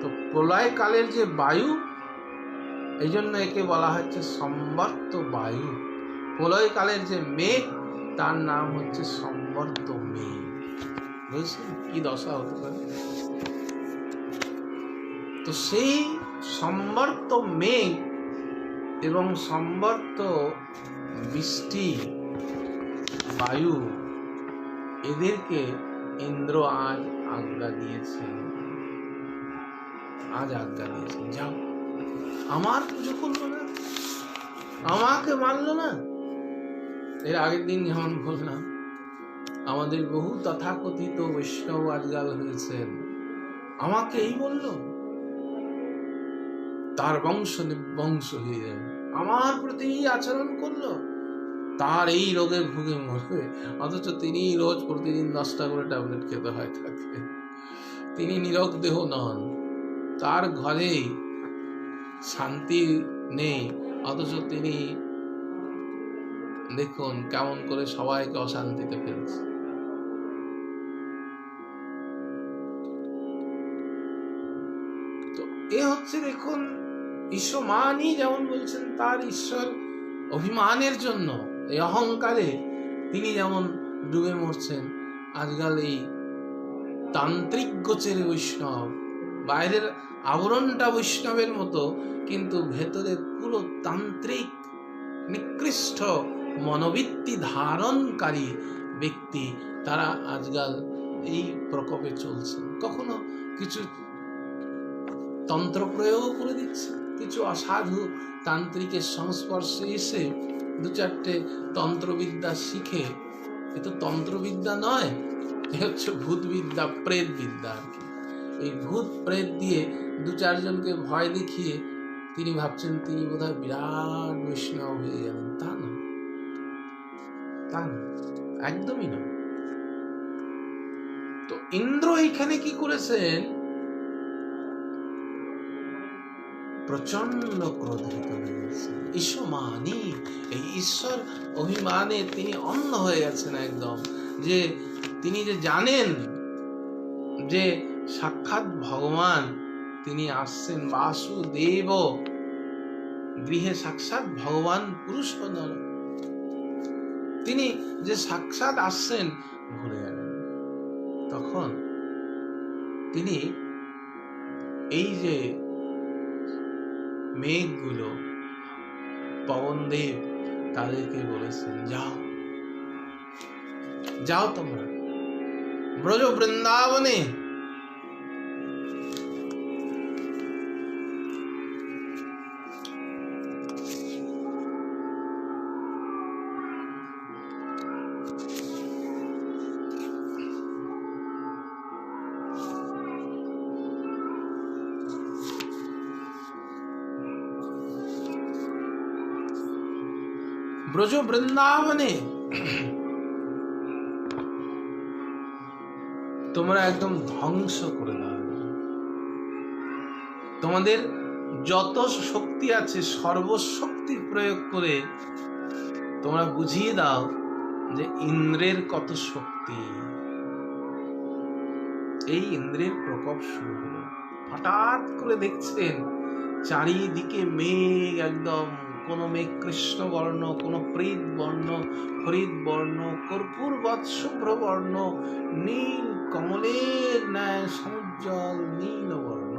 তো প্রলয়কালের যে বায়ু, এই জন্য একে বলা হচ্ছে সম্বর্ত বায়ু। প্রলয়কালের যে মেঘ, তার নাম হচ্ছে সম্বর্ত মেঘ। বুঝছেন কি দশা হতে পারে? তো সেই সম্বর্ত মেঘ এবং সম্বর্ত বৃষ্টি বায়ু, এদেরকে ইন্দ্র আজ আজ্ঞা দিয়েছে, যাও, আমার পুজো করলো না, আমাকে মানলো না। এর আগের দিন যেমন বললাম আমাদের বহু তথাকথিত বৈষ্ণব আজকাল হয়েছেন, আমাকে এই বলল, তার বংশ নির্বংশ হয়ে যাবে, আমার প্রতি আচরণ করলো, তার এই রোগে ভুগে মরবে। অথচ তিনি রোজ প্রতিদিন 10টা করে ট্যাবলেট খেতে হয় তাকে। তিনি নীরব দেহ নন, তার ঘরে শান্তি নেই, অথচ তিনি দেখুন কেমন করে সবাইকে অশান্তিতে ফেলছে। তো এ হচ্ছে দেখুন ঈশ্বরমানই যেমন বলছেন, তার ঈশ্বর অভিমানের জন্য, এই অহংকারে তিনি যেমন ডুবে মরছেন। আজকাল এই তান্ত্রিক গোছের বৈষ্ণব, বাইরের আবরণটা বৈষ্ণবের মতো, কিন্তু ভেতরে পুরো তান্ত্রিক নিকৃষ্ট মনোবৃত্তি ধারণকারী ব্যক্তি, তারা আজকাল এই প্রকোপে চলছে। কখনো কিছু তন্ত্র প্রয়োগ করে দিচ্ছে, কিছু অসাধু তান্ত্রিকের সংস্পর্শে এসে 2-4টে তন্ত্রবিদ্যা শিখে, এ তো তন্ত্রবিদ্যা নয়, এ হচ্ছে ভূতবিদ্যা, প্রেতবিদ্যা আর কি। এই ভূত প্রেত দিয়ে 2-4 জনকে ভয় দেখিয়ে তিনি ভাবছেন তিনি বোধহয় বিরাট বৈষ্ণব হয়ে যাবেন। তা না, তা না, একদমই না। তো ইন্দ্র এইখানে কি করেছেন, প্রচন্ড ক্রোধিত হয়েছেন। ঈশ্বরমানি, এই ঈশ্বর অভিমানে তিনি অন্ধ হয়ে গেছেন একদম, যে তিনি যে জানেন যে সাক্ষাৎ ভগবান তিনি আসছেন, বাসুদেব গৃহে সাক্ষাৎ ভগবান পুরুষ নর, তিনি যে সাক্ষাৎ আসছেন ভুলে গেলেন। তখন তিনি এই যে মেঘগুলো, পবনদেব তাদেরকে বলেছেন, যাও যাও তোমরা ব্রজ বৃন্দাবনে ব্রজ বৃন্দাবনে তোমরা একদম ধ্বংস করে দাও, তোমাদের যত শক্তি আছে সর্বশক্তি প্রয়োগ করে তোমরা বুঝিয়ে দাও যে ইন্দ্রের কত শক্তি। এই ইন্দ্রের প্রকোপ শুরু হলো। হঠাৎ করে দেখছেন চারিদিকে মেঘ, একদম কোন মেঘ কৃষ্ণ বর্ণ, কোন প্রীত বর্ণ, হরিত বর্ণ, কর্পূরবৎ শুভ্র বর্ণ, নীল কমলের ন্যায় সমুজ্জ্বল নীল বর্ণ।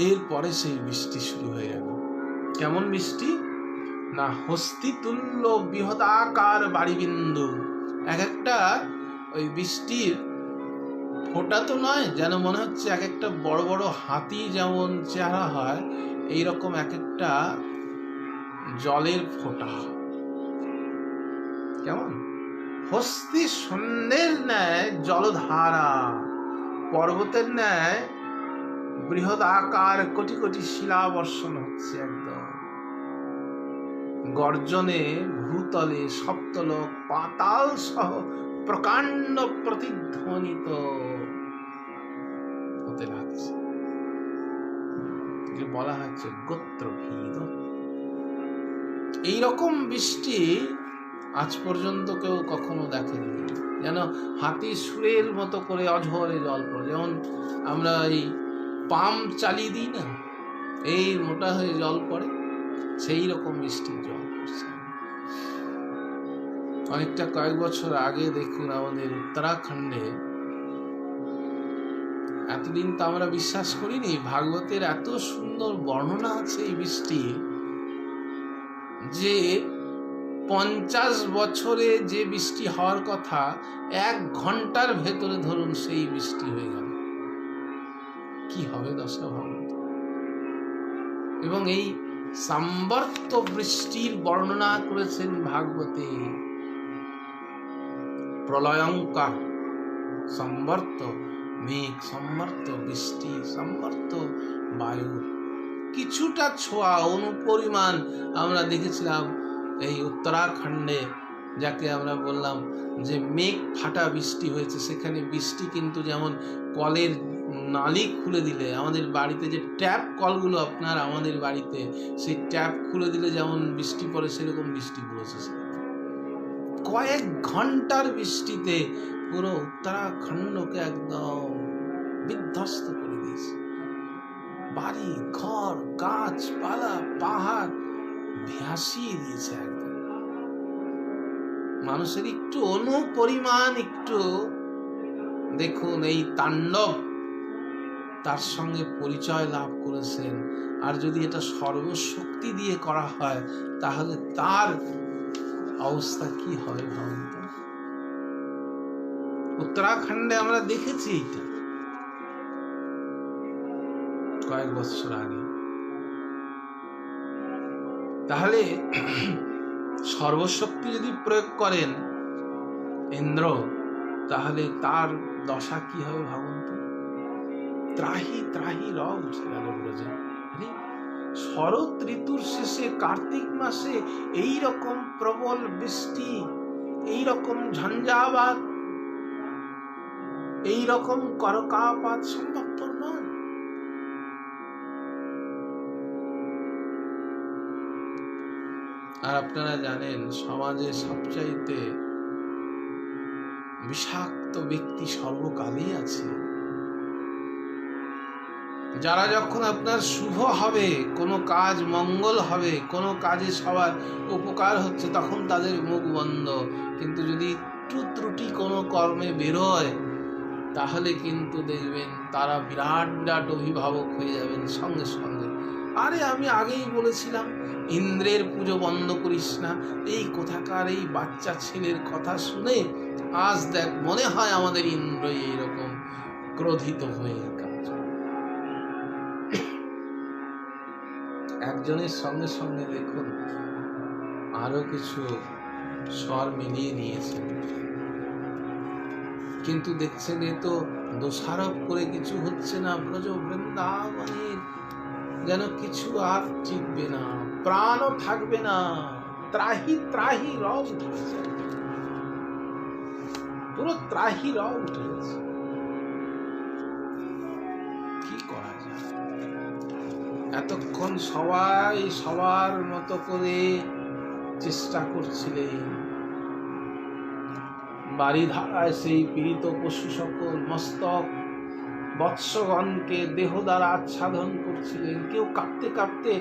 এরপরে সেই বৃষ্টি শুরু হয়ে গেল। কেমন বৃষ্টি না, হস্তি তুল্য বৃহদাকার বাড়িবিন্দু। এক একটা ওই বৃষ্টির ফোঁটা তো নয়, যেন মনে হচ্ছে এক একটা বড় বড় হাতি যেমন চেহারা হয়, এইরকম এক একটা জলের ফোঁটা। কেমন হস্তি সন্ধ্যের ন্যায় জলধারা, পর্বতের ন্যায় বৃহদাকার কোটি কোটি শিলা বর্ষণ হচ্ছে। একদম গর্জনে ভূতলে সপ্তলোক পাতাল সহ প্রকাণ্ড প্রতিধ্বনিত হতে লাগছে। বলা হচ্ছে গোত্রভেদ। এইরকম বৃষ্টি আজ পর্যন্ত কেউ কখনো দেখেনি। যেন হাতি সুরের মতো করে অঝরে জল পড়ে, যেমন আমরা এই পাম্প চালিয়ে দিই না, এই মোটা হয়ে জল পড়ে, সেই রকম বৃষ্টির জল পড়ছে। অনেকটা কয়েক বছর আগে দেখুন আমাদের উত্তরাখণ্ডে, এতদিন তো আমরা বিশ্বাস করিনি, ভাগবতের এত সুন্দর বর্ণনা আছে এই বৃষ্টি, যে 50 বছরে যে বৃষ্টি হওয়ার কথা 1 ঘন্টার ভেতরে ধরুন সেই বৃষ্টি হয়ে গেল। কি হবে দশা ভাবুন। এবং এই সাম্বর্ত বৃষ্টির বর্ণনা করেছেন ভাগবতে। প্রলয়ঙ্কার সম্বর্ত মেঘ, সম্বর্ত বৃষ্টি, সম্বর্ত বায়ু, কিছুটা ছোঁয়া অনুপরিমাণ আমরা দেখেছিলাম এই উত্তরাখণ্ডে, যাকে আমরা বললাম যে মেঘ ফাটা বৃষ্টি হয়েছে। সেখানে বৃষ্টি কিন্তু যেমন কলের নালি খুলে দিলে, আমাদের বাড়িতে যে ট্যাপ কলগুলো আপনার আমাদের বাড়িতে, সেই ট্যাপ খুলে দিলে যেমন বৃষ্টি পড়ে, সেরকম বৃষ্টি পড়েছে। কয়েক ঘন্টার বৃষ্টিতে পুরো উত্তরাখণ্ডকে একদম বিধ্বস্ত করে দিয়েছে। বাড়ি ঘর, গাছপালা, পাহাড় ভাসিয়ে দিয়েছে একদম। মানুষের একটু অনুপরিমাণ একটু দেখুন এই তাণ্ডব তার সঙ্গে পরিচয় লাভ করেছেন। আর যদি এটা সর্বশক্তি দিয়ে করা হয়, তাহলে তার অবস্থা কি হয় ভাবুন তো। উত্তরাখণ্ডে আমরা দেখেছি এটা কয়েক বছর আগে। তাহলে সর্বশক্তি যদি প্রয়োগ করেন ইন্দ্র, তাহলে তার দশা কি হবে ভাবুন তো। ত্রাহি ত্রাহি রব উঠে গেল ব্রজে। শরৎ ঋতুর শেষে কার্তিক মাসে এই রকম প্রবল বৃষ্টি, এই রকম ঝঞ্ঝাবাত, এই রকম করকাপাত সম্ভবপর নয়। আর আপনারা জানেন সমাজে সবচাইতে বিষাক্ত ব্যক্তি সর্বকালেই আছে। যারা যখন আপনার শুভ হবে, কোনো কাজ মঙ্গল হবে, কোনো কাজে সবার উপকার হচ্ছে, তখন তাদের মুখ বন্ধ। কিন্তু যদি একটু ত্রুটি কোনো কর্মে বেরোয়, তাহলে কিন্তু দেখবেন তারা বিরাট বিরাট অভিভাবক হয়ে যাবেন সঙ্গে সঙ্গে। আরে আমি আগেই বলেছিলাম ইন্দ্রের পুজো বন্ধ করিস না। এই কোথাকার এই বাচ্চা ছেলের কথা শুনে আজ দেখ মনে হয় আমাদের ইন্দ্র এইরকম ক্রোধিত হয়ে কাজ। একজনের সঙ্গে সঙ্গে দেখুন আরো কিছু স্বর মিলিয়ে নিয়েছেন, কিন্তু দেখছেন এ তো দোষারোপ করে কিছু হচ্ছে না। ব্রজ বৃন্দাবনের যেন কিছু আর টিকবে না, প্রাণও থাকবে না। ত্রাহি ত্রাহি রব উঠেছে, পুরো ত্রাহি রব উঠেছে। কি করা যায়? এতক্ষণ সবাই সবার মতো করে চেষ্টা করছিলেন। বাড়ি ধারায় সেই পীড়িত পশু সকল মস্তক বৎসগণকে দেহ দ্বারা আচ্ছাদন করছিলেন। কেউ কাঁপতে কাঁপতে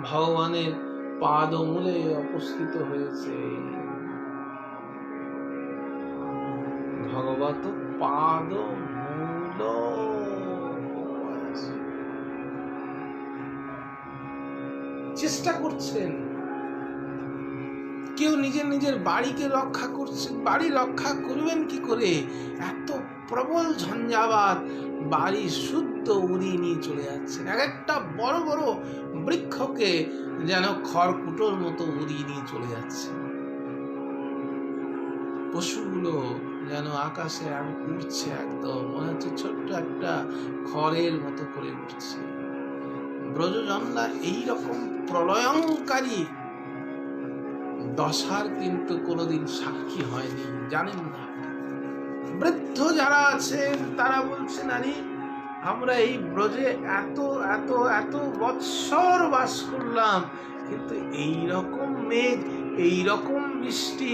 ভগবানের পাদমূলে উপস্থিত হয়েছে। ভগবত পাদমূল চেষ্টা করছেন। কেউ নিজের নিজের বাড়িকে রক্ষা করছেন। বাড়ি রক্ষা করবেন কি করে? এত প্রবল ঝঞ্ঝাবাত, বাড়ি শুদ্ধ উড়িয়ে নিয়ে চলে যাচ্ছেন। এক একটা বড় বড় বৃক্ষকে যেন খড়কুটোর মতো উড়িয়ে নিয়ে চলে যাচ্ছে। পশুগুলো যেন আকাশে উড়ছে, একদম মনে হচ্ছে ছোট্ট একটা খড়ের মতো করে উঠছে। ব্রজজনরা এইরকম প্রলয়ঙ্কারী দশার কিন্তু কোনোদিন সাক্ষী হয়নি, জানেন না। বৃদ্ধ যারা আছেন তারা বলছেন, আরে আমরা এই ব্রজে এত এত এত বৎসর বাস করলাম, কিন্তু এই রকম মেঘ, এই রকম বৃষ্টি,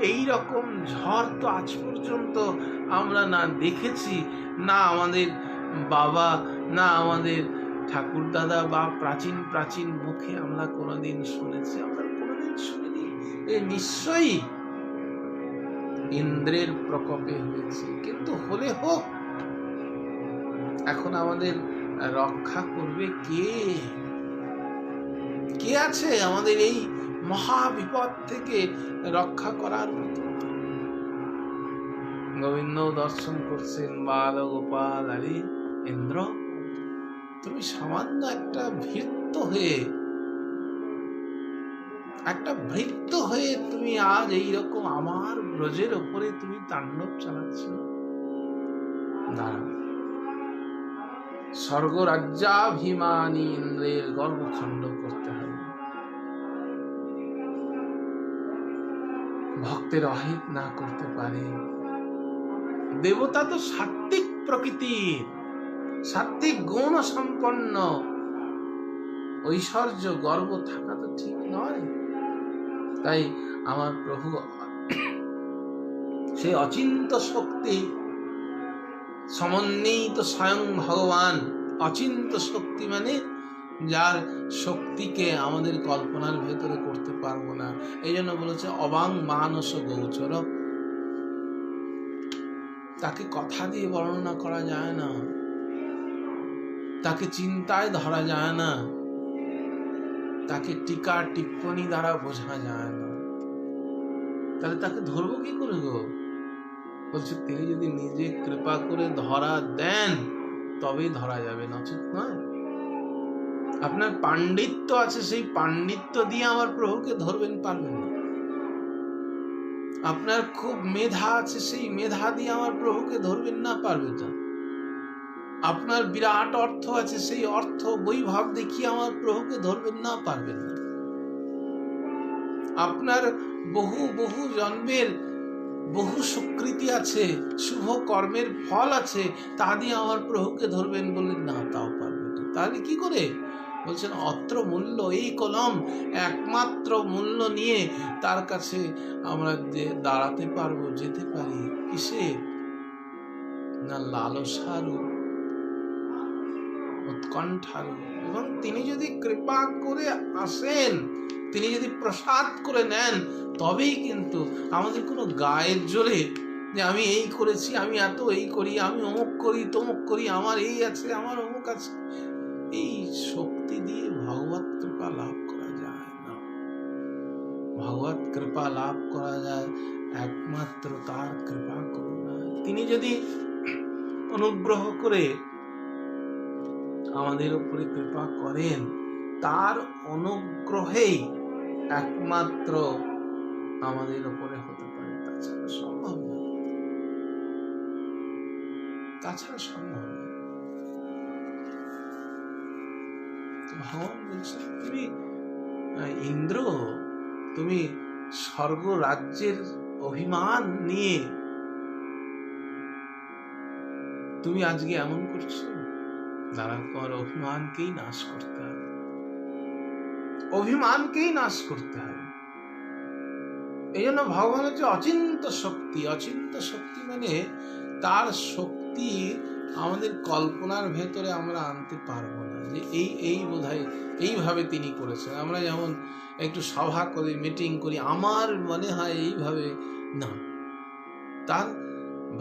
এই রকম ঝড় তো আজ পর্যন্ত আমরা না দেখেছি, না আমাদের বাবা, না আমাদের ঠাকুর দাদা বা প্রাচীন প্রাচীন মুখে আমরা কোনোদিন শুনেছি। আমরা কোনোদিন শুনিনি। এ নিশ্চয়ই ইন্দ্রের প্রকোপে হয়েছে। কিন্তু হলে হোক, এখন আমাদের রক্ষা করবে কে? কে আছে আমাদের এই মহা বিপদ থেকে রক্ষা করার মতো? গোবিন্দ দর্শন করছেন বাল গোপাল। আরে ইন্দ্র, তুমি সামান্য একটা ভৃত্য হয়ে একটা ভৃত্য হয়ে তুমি আজ এইরকম আমার ব্রজের ওপরে তুমি তাণ্ডব চালাচ্ছ। দাঁড়াও, স্বর্গরাজ্যাভিমানী ইন্দ্রের গর্বখণ্ড করতে হবে। ভক্তের অহিত না করতে পারে। দেবতা তো সাত্ত্বিক প্রকৃতির, সাত্ত্বিক গুণ সম্পন্ন, ঐশ্বর্য গর্ব থাকা তো ঠিক নয়। তাই আমার প্রভু সে অচিন্ত শক্তি সমন্বিত স্বয়ং ভগবান। অচিন্ত শক্তি মানে যার শক্তিকে আমাদের কল্পনার ভেতরে করতে পারবো না। এই জন্য বলেছে অবাং মানস গোচর। তাকে কথা দিয়ে বর্ণনা করা যায় না, তাকে চিন্তায় ধরা যায় না, তাকে টিকা টিপ্পনী দ্বারা বোঝা যায় না। তাহলে তাকে ধরবো কি করে গো? বলছে তিনি যদি নিজে কৃপা করে ধরা দেন তবেই ধরা যাবে, নচেত নয়। আপনার পাণ্ডিত্য আছে, সেই পাণ্ডিত্য দিয়ে আমার প্রভুকে ধরবেন, পারবেন না। আপনার খুব মেধা আছে, সেই মেধা দিয়ে আমার প্রভুকে ধরবেন না, পারবেন না। আপনার বিরাট অর্থ আছে, সেই অর্থ বৈভব দেখিয়ে আমার প্রভুকে ধরবেন না, পারবেন না। আপনার বহু বহু জন্মের বহু সুকৃতি আছে, শুভ কর্মের ফল আছে, তা দিয়ে আমার প্রভুকে ধরবেন, বললেন না, তাও পারবেন না। তাহলে কি করে? বলছেন অত্র মূল্য, এই কলম একমাত্র মূল্য নিয়ে তার কাছে আমরা যে দাঁড়াতে পারবো, যেতে পারি কিসে? না লালসারু, উৎকণ্ঠারু। এবং তিনি যদি কৃপা করে আসেন, তিনি যদি প্রসাদ করে নেন, তবেই কিন্তু আমাদের কোনো গায়ের জোরে যে আমি এই করেছি, আমি এত এই করি, আমি অমুক করি, তমুক করি, আমার এই আছে, আমার অমুক আছে, এই শক্তি দিয়ে ভগবত কৃপা লাভ করা যায় না। ভগবত কৃপা লাভ করা যায় একমাত্র তার কৃপা করুণায়। তিনি যদি অনুগ্রহ করে আমাদের উপরে কৃপা করেন, তার অনুগ্রহেই একমাত্র আমাদের উপরে হতে পারে, তাছাড়া সম্ভব না, তাছাড়া সম্ভব না। ভগবান বলছেন তুমি ইন্দ্র, তুমি স্বর্গ রাজ্যের অভিমান নিয়ে তুমি আজকে এমন করছো। দাঁড়াও, তোমার অভিমানকেই নাশ করতে হবে, অভিমানকেই নাশ করতে হবে। এই জন্য ভগবান হচ্ছে অচিন্ত শক্তি। অচিন্ত শক্তি মানে তার শক্তি আমাদের কল্পনার ভেতরে আমরা আনতে পারবো না, যে এই বোধহয় এইভাবে তিনি করেছেন। আমরা যেমন একটু সভা করি, মিটিং করি, আমার মনে হয় এইভাবে না, তার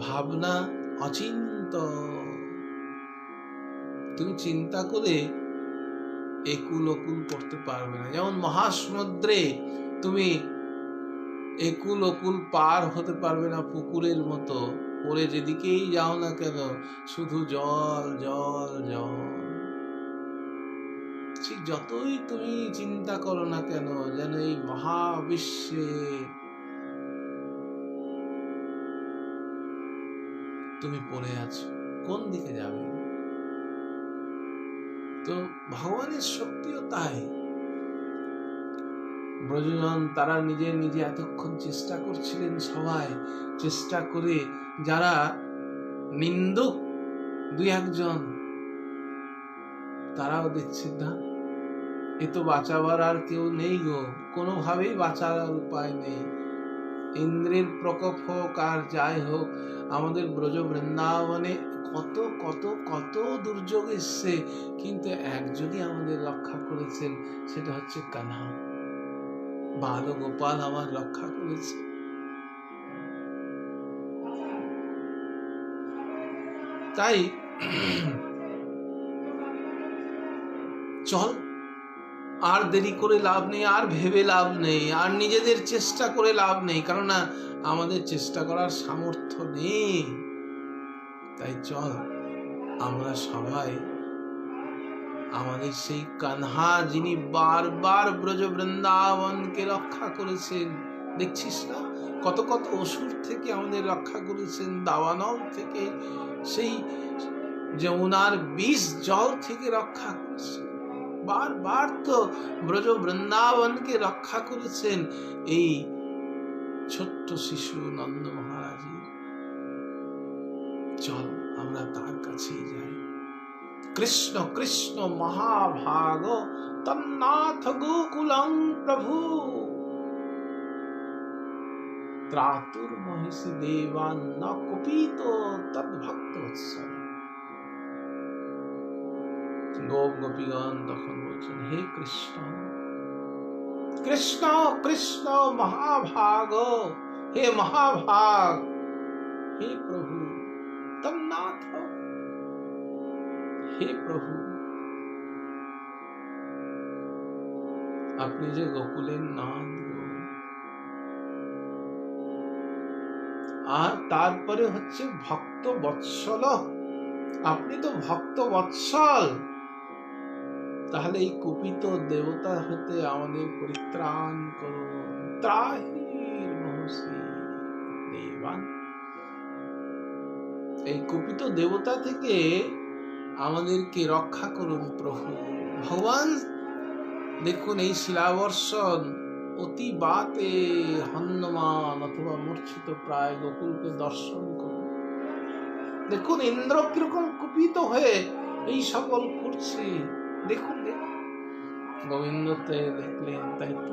ভাবনা অচিন্ত। তুমি চিন্তা করে একুল ওকুল করতে পারবে না। যেমন মহাসমুদ্রে তুমি একুল ওকুল পার হতে পারবে না, পুকুরের মতো পড়ে যেদিকেই যাও না কেন শুধু জল জল জল। ঠিক যতই তুমি চিন্তা করো না কেন, যেন এই মহাবিশ্বে তুমি পড়ে আছো, কোন দিকে যাবে? তো ভগবানের শক্তিও তাই। ব্রজজন তারা নিজে নিজে এতক্ষণ চেষ্টা করছিলেন, সবাই চেষ্টা করে, যারা নিন্দুক দুই একজন, তারাও দেখছেন না এ তো বাঁচাবার আর কেউ নেই গো, কোনোভাবেই বাঁচার আর উপায় নেই। ইন্দ্রের প্রকোপ হোক আর যাই হোক, আমাদের ব্রজ বৃন্দাবনে কত কত কত দুর্যোগ এসছে, কিন্তু একজনই আমাদের রক্ষা করেছেন, সেটা হচ্ছে কানহা। বাল গোপাল আমার রক্ষা করেছে। তাই চল, আর দেরি করে লাভ নেই, আর ভেবে লাভ নেই, আর নিজেদের চেষ্টা করে লাভ নেই, কারণ না আমাদের চেষ্টা করার সামর্থ্য নেই। তাই চল আমরা সবাই আমাদের সেই কানহা যিনি বারবার ব্রজ বৃন্দাবনকে রক্ষা করেছেন, দেখছিস না কত কত অসুর থেকে আমাদের রক্ষা করেছেন, দাবানল থেকে, সেই যমুনার বিষ জল থেকে রক্ষা করেছেন, বারবার তো ব্রজ বৃন্দাবনকে রক্ষা করেছেন এই ছোট্ট শিশু নন্দ মহারাজের। চল আমরা তার কাছেই যাই। কৃষ্ণ কৃষ্ণ মহাভাগ তন্নাথ গোকুলং প্রভু ত্রাতুর মহিষী দেবান ন কুপিত তদ্ভক্ত বৎসল। গোপ গোপীগণ তখন বলছেন, হে কৃষ্ণ কৃষ্ণ কৃষ্ণ মহাভাগ, হে মহাভাগ, হে প্রভু তন্নাথ, হে প্রভু আপনি যে গোকুলের নাথ গো। আর তারপরে হচ্ছে ভক্ত বৎসল, আপনি তো ভক্ত বৎসল, তাহলে এই কুপিত দেবতা হতে আমাদের পরিত্রাণ করুন। ত্রাহির মহসী দেবান, এই কুপিত দেবতা থেকে আমাদেরকে রক্ষা করুন প্রভু। ভগবান দেখুন এই শিলাবর্ষণ অতি বাতে হন্যমান অথবা মূর্ছিত প্রায় গোকুলকে দর্শন করুন। দেখুন ইন্দ্র কিরকম কুপিত হয়ে এই সকল করছে, দেখুন দেখুন। গোবিন্দতে দেখলেন, তাই তো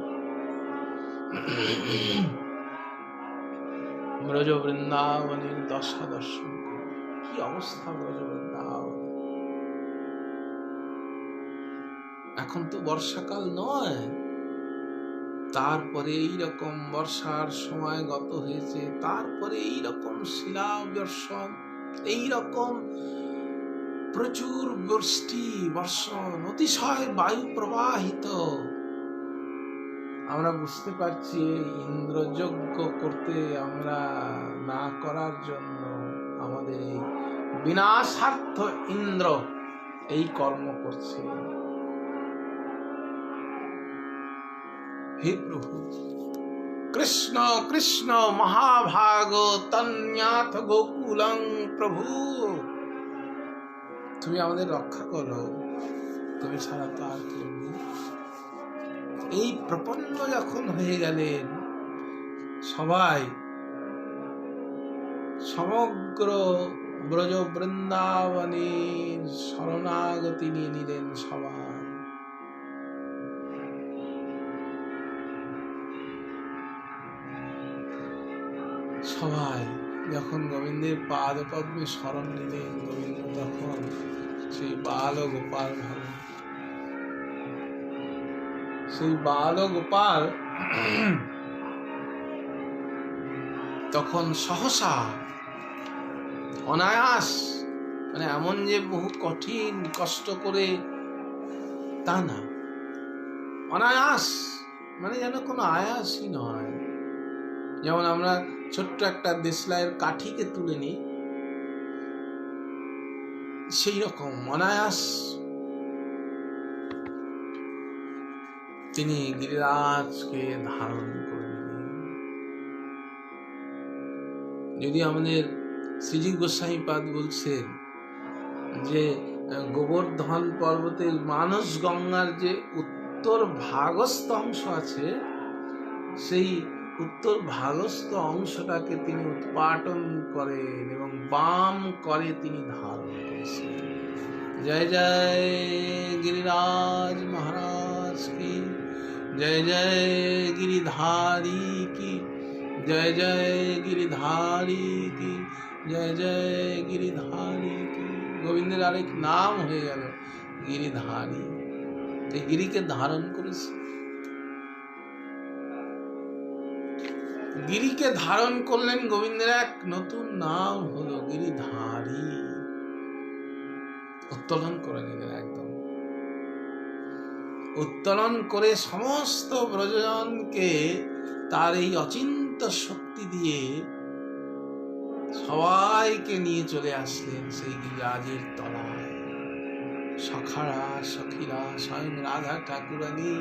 ব্রজ বৃন্দাবনের দশা দর্শন করুন, কি অবস্থা ব্রজ বৃন্দাবন। এখন তো বর্ষাকাল নয়, তারপরে এইরকম বর্ষার সময় গত হয়েছে, তারপরে এইরকম শিলাবর্ষণ, এইরকম প্রচুর বৃষ্টি বর্ষণ, অতিশয় বায়ু প্রবাহিত। আমরা বুঝতে পারছি ইন্দ্রযজ্ঞ করতে আমরা না করার জন্য আমাদের এই বিনাশার্থ ইন্দ্র এই কর্ম করছে। হে প্রভু কৃষ্ণ কৃষ্ণ মহাভাগ তন্নাথ গোকুলং প্রভু, তুমি আমাদের রক্ষা করো, তুমি ছাড়া তো আর কেউ নেই। এই প্রপন্ন যখন হয়ে গেলেন সবাই, সমগ্র ব্রজ বৃন্দাবনের শরণাগতি নিয়ে নিলেন সবাই। সবাই যখন গোবিন্দের পাদ পদ্মে শরণ নিলেন, গোবিন্দ তখন সেই বাল গোপাল ভাবেন। সেই বাল গোপাল তখন সহসা অনায়াস, মানে এমন যে বহু কঠিন কষ্ট করে তা না, অনায়াস মানে যেন কোনো আয়াসই নয়। যেমন আমরা ছোট্ট একটা দেশলাইয়ের কাঠিকে তুলে নিই, সেই রকম অনায়াস তিনি গিরিরাজকে ধারণ করে নিলেন। যদি আমাদের শ্রীজি গোস্বামী পাদ বলছেন যে গোবর্ধন পর্বতের মানস গঙ্গার যে উত্তর ভাগস্থ অংশ আছে, সেই উত্তর ভাগস্থ অংশটাকে তিনি উৎপাটন করেন এবং বাম করে তিনি ধারণ করেছেন। জয় জয় गिरिराज महाराज की जय जय गिरिधारी की जय जय गिरिधारी की जय जय गिरिधारी की। গোবিন্দের আরেক নাম হয়ে গেল গিরিধারী। এই গিরিকে ধারণ করেছে, গিরিকে ধারণ করলেন গোবিন্দের এক নতুন নাম হলো গিরিধারী। উত্তোলন করে নিলেন, একদম উত্তোলন করে সমস্ত ব্রজজনকে তার এই অচিন্ত শক্তি দিয়ে সবাইকে নিয়ে চলে আসলেন সেই গিরিরাজের তলায়। সখারা সখীরা স্বয়ং রাধা ঠাকুরানী,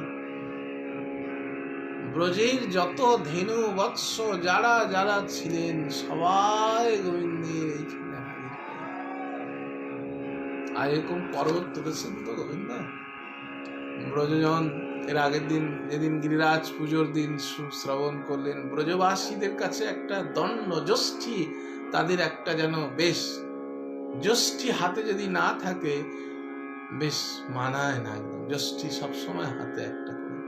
ব্রজের যত ধেনু বৎস যারা যারা ছিলেন সবাই গোবিন্দের এইখানে হাজির। আর এরকম পর্বত তুলেছেন তো গোবিন্দ ব্রজজন। এর আগের দিন যেদিন গিরিরাজ পুজোর দিন শ্রবণ করলেন, ব্রজবাসীদের কাছে একটা দণ্ড যষ্ঠি, তাদের একটা যেন বেশ যষ্ঠি হাতে যদি না থাকে বেশ মানায় না, একদম যষ্ঠি সবসময় হাতে একটা করে।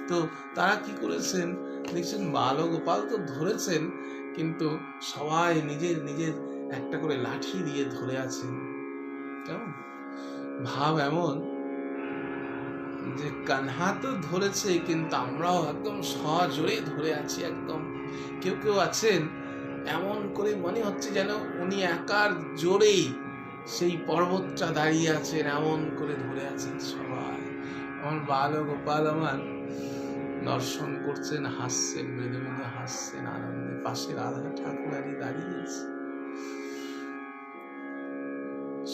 তো তারা কি করেছেন দেখছেন, বাল গোপাল তো ধরেছেন, কিন্তু সবাই নিজের নিজের একটা করে লাঠি দিয়ে ধরে আছেন। কেমন ভাব এমন যে কানহা তো ধরেছে, কিন্তু আমরাও একদম সজোরে ধরে আছি একদম। কেউ কেউ আছেন এমন করে মনে হচ্ছে যেন উনি একার জোরেই সেই পর্বতটা দাঁড়িয়ে আছেন, এমন করে ধরে আছেন সবাই। আমার বাল গোপাল আমার দর্শন করছেন, হাসছেন, মৃদু মৃদু হাসছেন আনন্দে। পাশে রাধা ঠাকুরানী দাঁড়িয়েছে।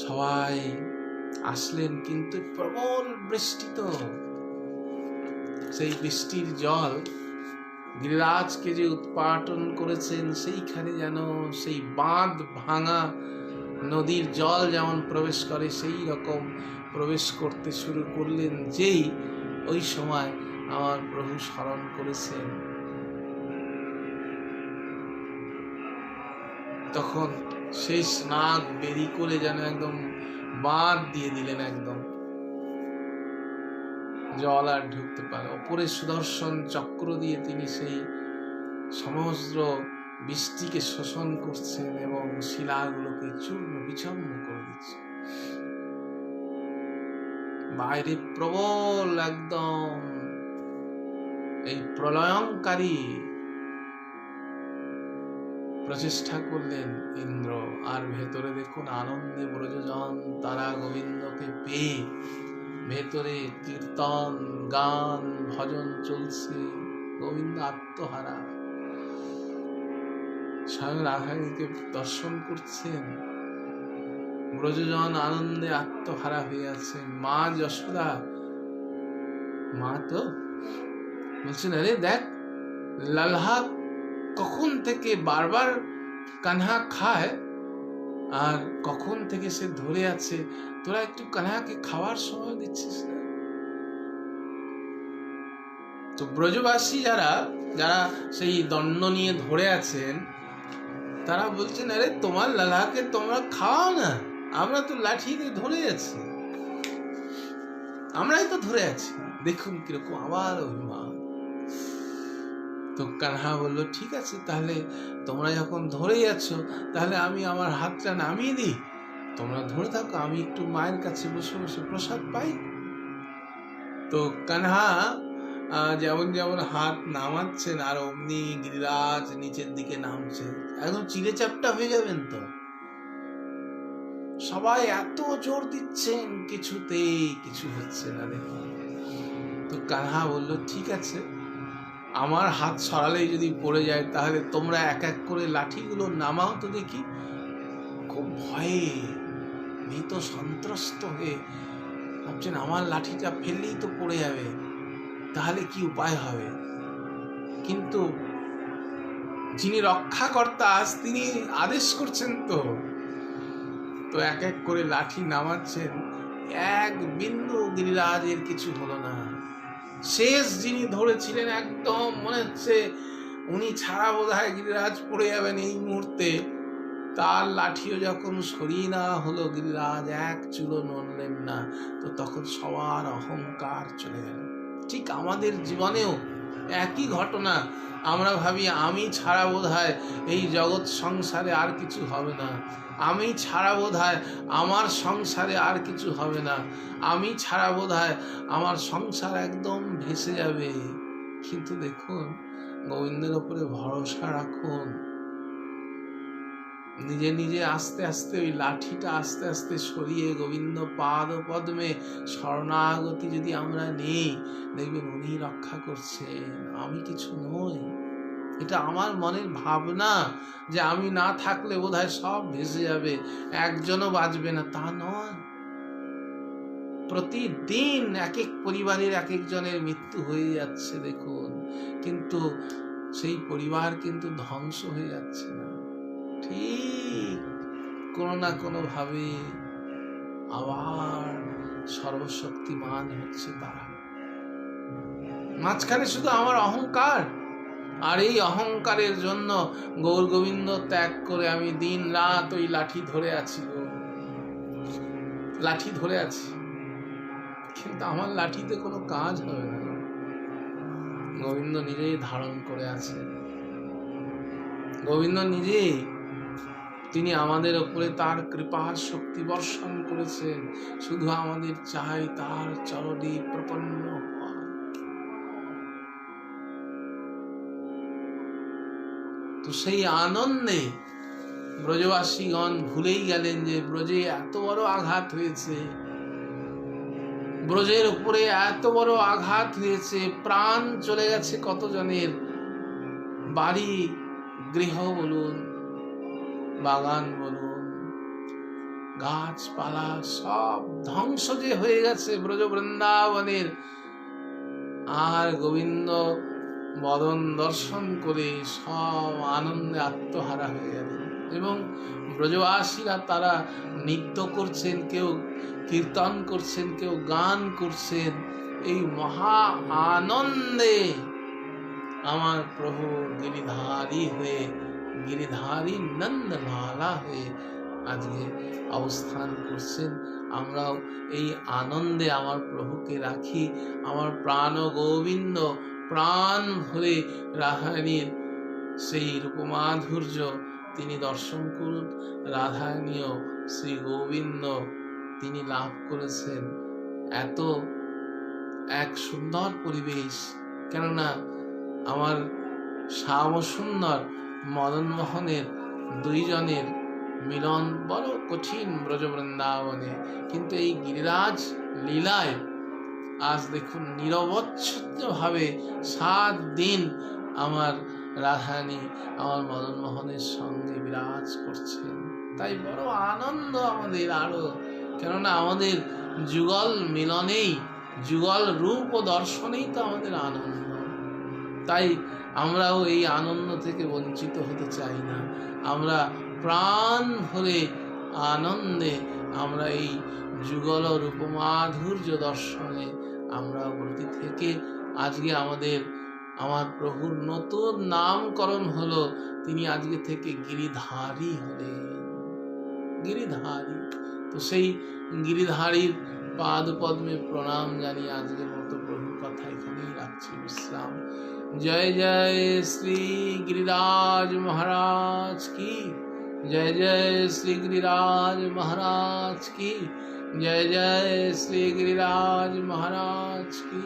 সবাই আসলেন, কিন্তু প্রবল বৃষ্টি, তো সেই বৃষ্টির জল গিরিরাজকে যে উৎপাটন করেছেন, সেইখানে যেন সেই বাঁধ ভাঙা নদীর জল যেমন প্রবেশ করে সেই রকম প্রবেশ করতে শুরু করলেন। যেই ওই সময় আমার প্রভু স্মরণ করেছেন, তখন সেই স্নাগ বেরি করে যেন একদম বাঁধ দিয়ে দিলেন, একদম জল আর ঢুকতে পারে। ওপরে সুদর্শন চক্র দিয়ে তিনি সেই সমস্ত বৃষ্টিকে শোষণ করছেন এবং শিলাগুলোকে চূর্ণ বিচূর্ণ করে দিচ্ছেন। বাইরে প্রবল একদম এই প্রলয়ঙ্কারী প্রচেষ্টা করলেন ইন্দ্র, আর ভেতরে দেখুন আনন্দে ব্রজজন তারা গোবিন্দকে পেয়ে ভেতরে কীর্তন গান ভজন চলছে, গোবিন্দ আত্মহারা স্বয়ং রাধাকে দর্শন করছেন। ব্রজজন আনন্দে আত্মহারা হয়ে আছেন। মা যশোদা, মা তো বলছেন, আরে দেখ লালহা কখন থেকে বারবার কানহা খায় আর কখন থেকে সে ধরে আছে, তোরা একটু কানহাকে খাওয়ার সময় দিচ্ছিস না? তো ব্রজবাসী যারা যারা সেই দণ্ড নিয়ে ধরে আছেন, তারা বলছেন, আরে তোমার লালাকে তোমরা খাও না, আমরা তো লাঠিতে ধরে আছি, আমরাই তো ধরে আছি। দেখুন কিরকম আবার অভিমান। তো কানহা বলল, ঠিক আছে, তাহলে তোমরা যখন ধরেই আছো, তাহলে আমি আমার হাতটা নামিয়ে দিই, তোমরা ধরে থাকো, আমি একটু মায়ের কাছে বসে বসে প্রসাদ পাই। তো কানহা যেমন যেমন হাত নামাচ্ছেন, আর অমনি গিরিরাজ নিচের দিকে নামছে, একদম চিড়ে চাপটা হয়ে যাবেন। তো সবাই এত জোর দিচ্ছেন, কিছুতেই কিছু হচ্ছে না। দেখুন, তো কানহা বলল, ঠিক আছে, আমার হাত সরালেই যদি পড়ে যায়, তাহলে তোমরা এক এক করে লাঠিগুলো নামাও তো দেখি। খুব ভয়ে ভীত সন্ত্রস্ত হয়ে ভাবছেন, আমার লাঠিটা ফেললেই তো পড়ে যাবে, তাহলে কি উপায় হবে? কিন্তু যিনি রক্ষাকর্তা তিনি আদেশ করছেন, তো এক এক করে লাঠি নামাচ্ছেন। এক বিন্দু গিরিরাজের কিছু হলো না। শেষ যিনি ধরেছিলেন, একদম মনে হচ্ছে উনি ছাড়া বোধহয় গিরিরাজ পড়ে যাবেন এই মুহূর্তে, তার লাঠিও যখন সরিয়ে নেওয়া হলো, গিরিরাজ এক চুলো নড়লেন না। তো তখন সবার অহংকার চলে গেল। ঠিক আমাদের জীবনেও একই ঘটনা। আমরা ভাবি, আমি ছাড়া বোধহয় এই জগৎ সংসারে আর কিছু হবে না, আমি ছাড়া বোধহয় আমার সংসারে আর কিছু হবে না, আমি ছাড়া বোধহয় আমার সংসার একদম ভেসে যাবে। কিন্তু দেখুন, গোবিন্দের উপরে ভরসা রাখুন। নিজে নিজে আস্তে আস্তে ওই লাঠিটা আস্তে আস্তে সরিয়ে গোবিন্দ পাদ পদ্মে শরণাগতি যদি আমরা নেই, দেখবেন উনি রক্ষা করছেন, আমি কিছু নই। এটা আমার মনের ভাবনা যে আমি না থাকলে বোধহয় সব ভেসে যাবে, একজনও বাঁচবে না, তা নয়। প্রতিদিন এক এক পরিবারের এক একজনের মৃত্যু হয়ে যাচ্ছে দেখুন, কিন্তু সেই পরিবার কিন্তু ধ্বংস হয়ে যাচ্ছে না, ঠিক কোনো না কোনো ভাবে আবার সর্বশক্তিমান হচ্ছে তারা। মাঝখানে শুধু আমার অহংকার, আর এই অহংকারের জন্য গৌর গোবিন্দ ত্যাগ করে আমি দিন রাত ওই লাঠি ধরে আছি গো, লাঠি ধরে আছি, কিন্তু আমার লাঠিতে কোনো কাজ হবে না। গোবিন্দ নিজেই ধারণ করে আছে, গোবিন্দ নিজেই তিনি আমাদের উপরে তার কৃপা শক্তি বর্ষণ করেছেন। শুধু আমাদের চাই তার চরণে প্রপন্ন হওয়া। তো সেই আনন্দে ব্রজবাসীগণ ভুলেই গেলেন যে ব্রজে এত বড় আঘাত হয়েছে, ব্রজের উপরে এত বড় আঘাত হয়েছে, প্রাণ চলে গেছে কতজনের, বাড়ি গৃহ বলুন, বাগান বলুন, গাছপালা সব ধ্বংস যে হয়ে গেছে ব্রজ বৃন্দাবনের। আর গোবিন্দ বদন দর্শন করে সব আনন্দে আত্মহারা হয়ে গেলেন। এবং ব্রজবাসীরা তারা নৃত্য করছেন, কেউ কীর্তন করছেন, কেউ গান করছেন, এই মহা আনন্দে আমার প্রভু গিরিধারী হয়ে, গিরিধারী নন্দলালা হয়ে আজকে অবস্থান করছেন। আমরাও এই আনন্দে আমার প্রভুকে রাখি। আমার প্রাণ গোবিন্দ প্রাণ ভরে রাধারানীর সেই রূপমাধুর্য তিনি দর্শন করুন। রাধারানীও শ্রী গোবিন্দ তিনি লাভ করেছেন এত এক সুন্দর পরিবেশ। কেননা আমার শ্যামসুন্দর মদনমোহনের দুইজনের মিলন বড় কঠিন ব্রজ বৃন্দাবনে, কিন্তু এই গিরিরাজ লীলায় আজ দেখুন নিরবচ্ছিন্নভাবে 7 দিন আমার রাধারানী আমার মদনমোহনের সঙ্গে বিরাজ করছেন। তাই বড় আনন্দ আমাদের আরো, কেননা আমাদের যুগল মিলনেই, যুগল রূপ ও দর্শনেই তো আমাদের আনন্দ। তাই আমরাও এই আনন্দ থেকে বঞ্চিত হতে চাই না। আমরা প্রাণ ভরে আনন্দে আমরা এই যুগল রূপমাধুর্য দর্শনে আমরা ব্রতী থেকে আজকে আমার প্রভুর নতুন নামকরণ হলো। তিনি আজকে থেকে গিরিধারী হলেন, গিরিধারী। তো সেই গিরিধারীর পাদ পদ্মে প্রণাম জানিয়ে আজকের মতো প্রভুর কথা এখানেই রাখছি বিশ্রাম। জয় জয় শ্রী गिरिराज महाराज की, जय जय श्री गिरिराज महाराज की, जय जय श्री गिरिराज महाराज की।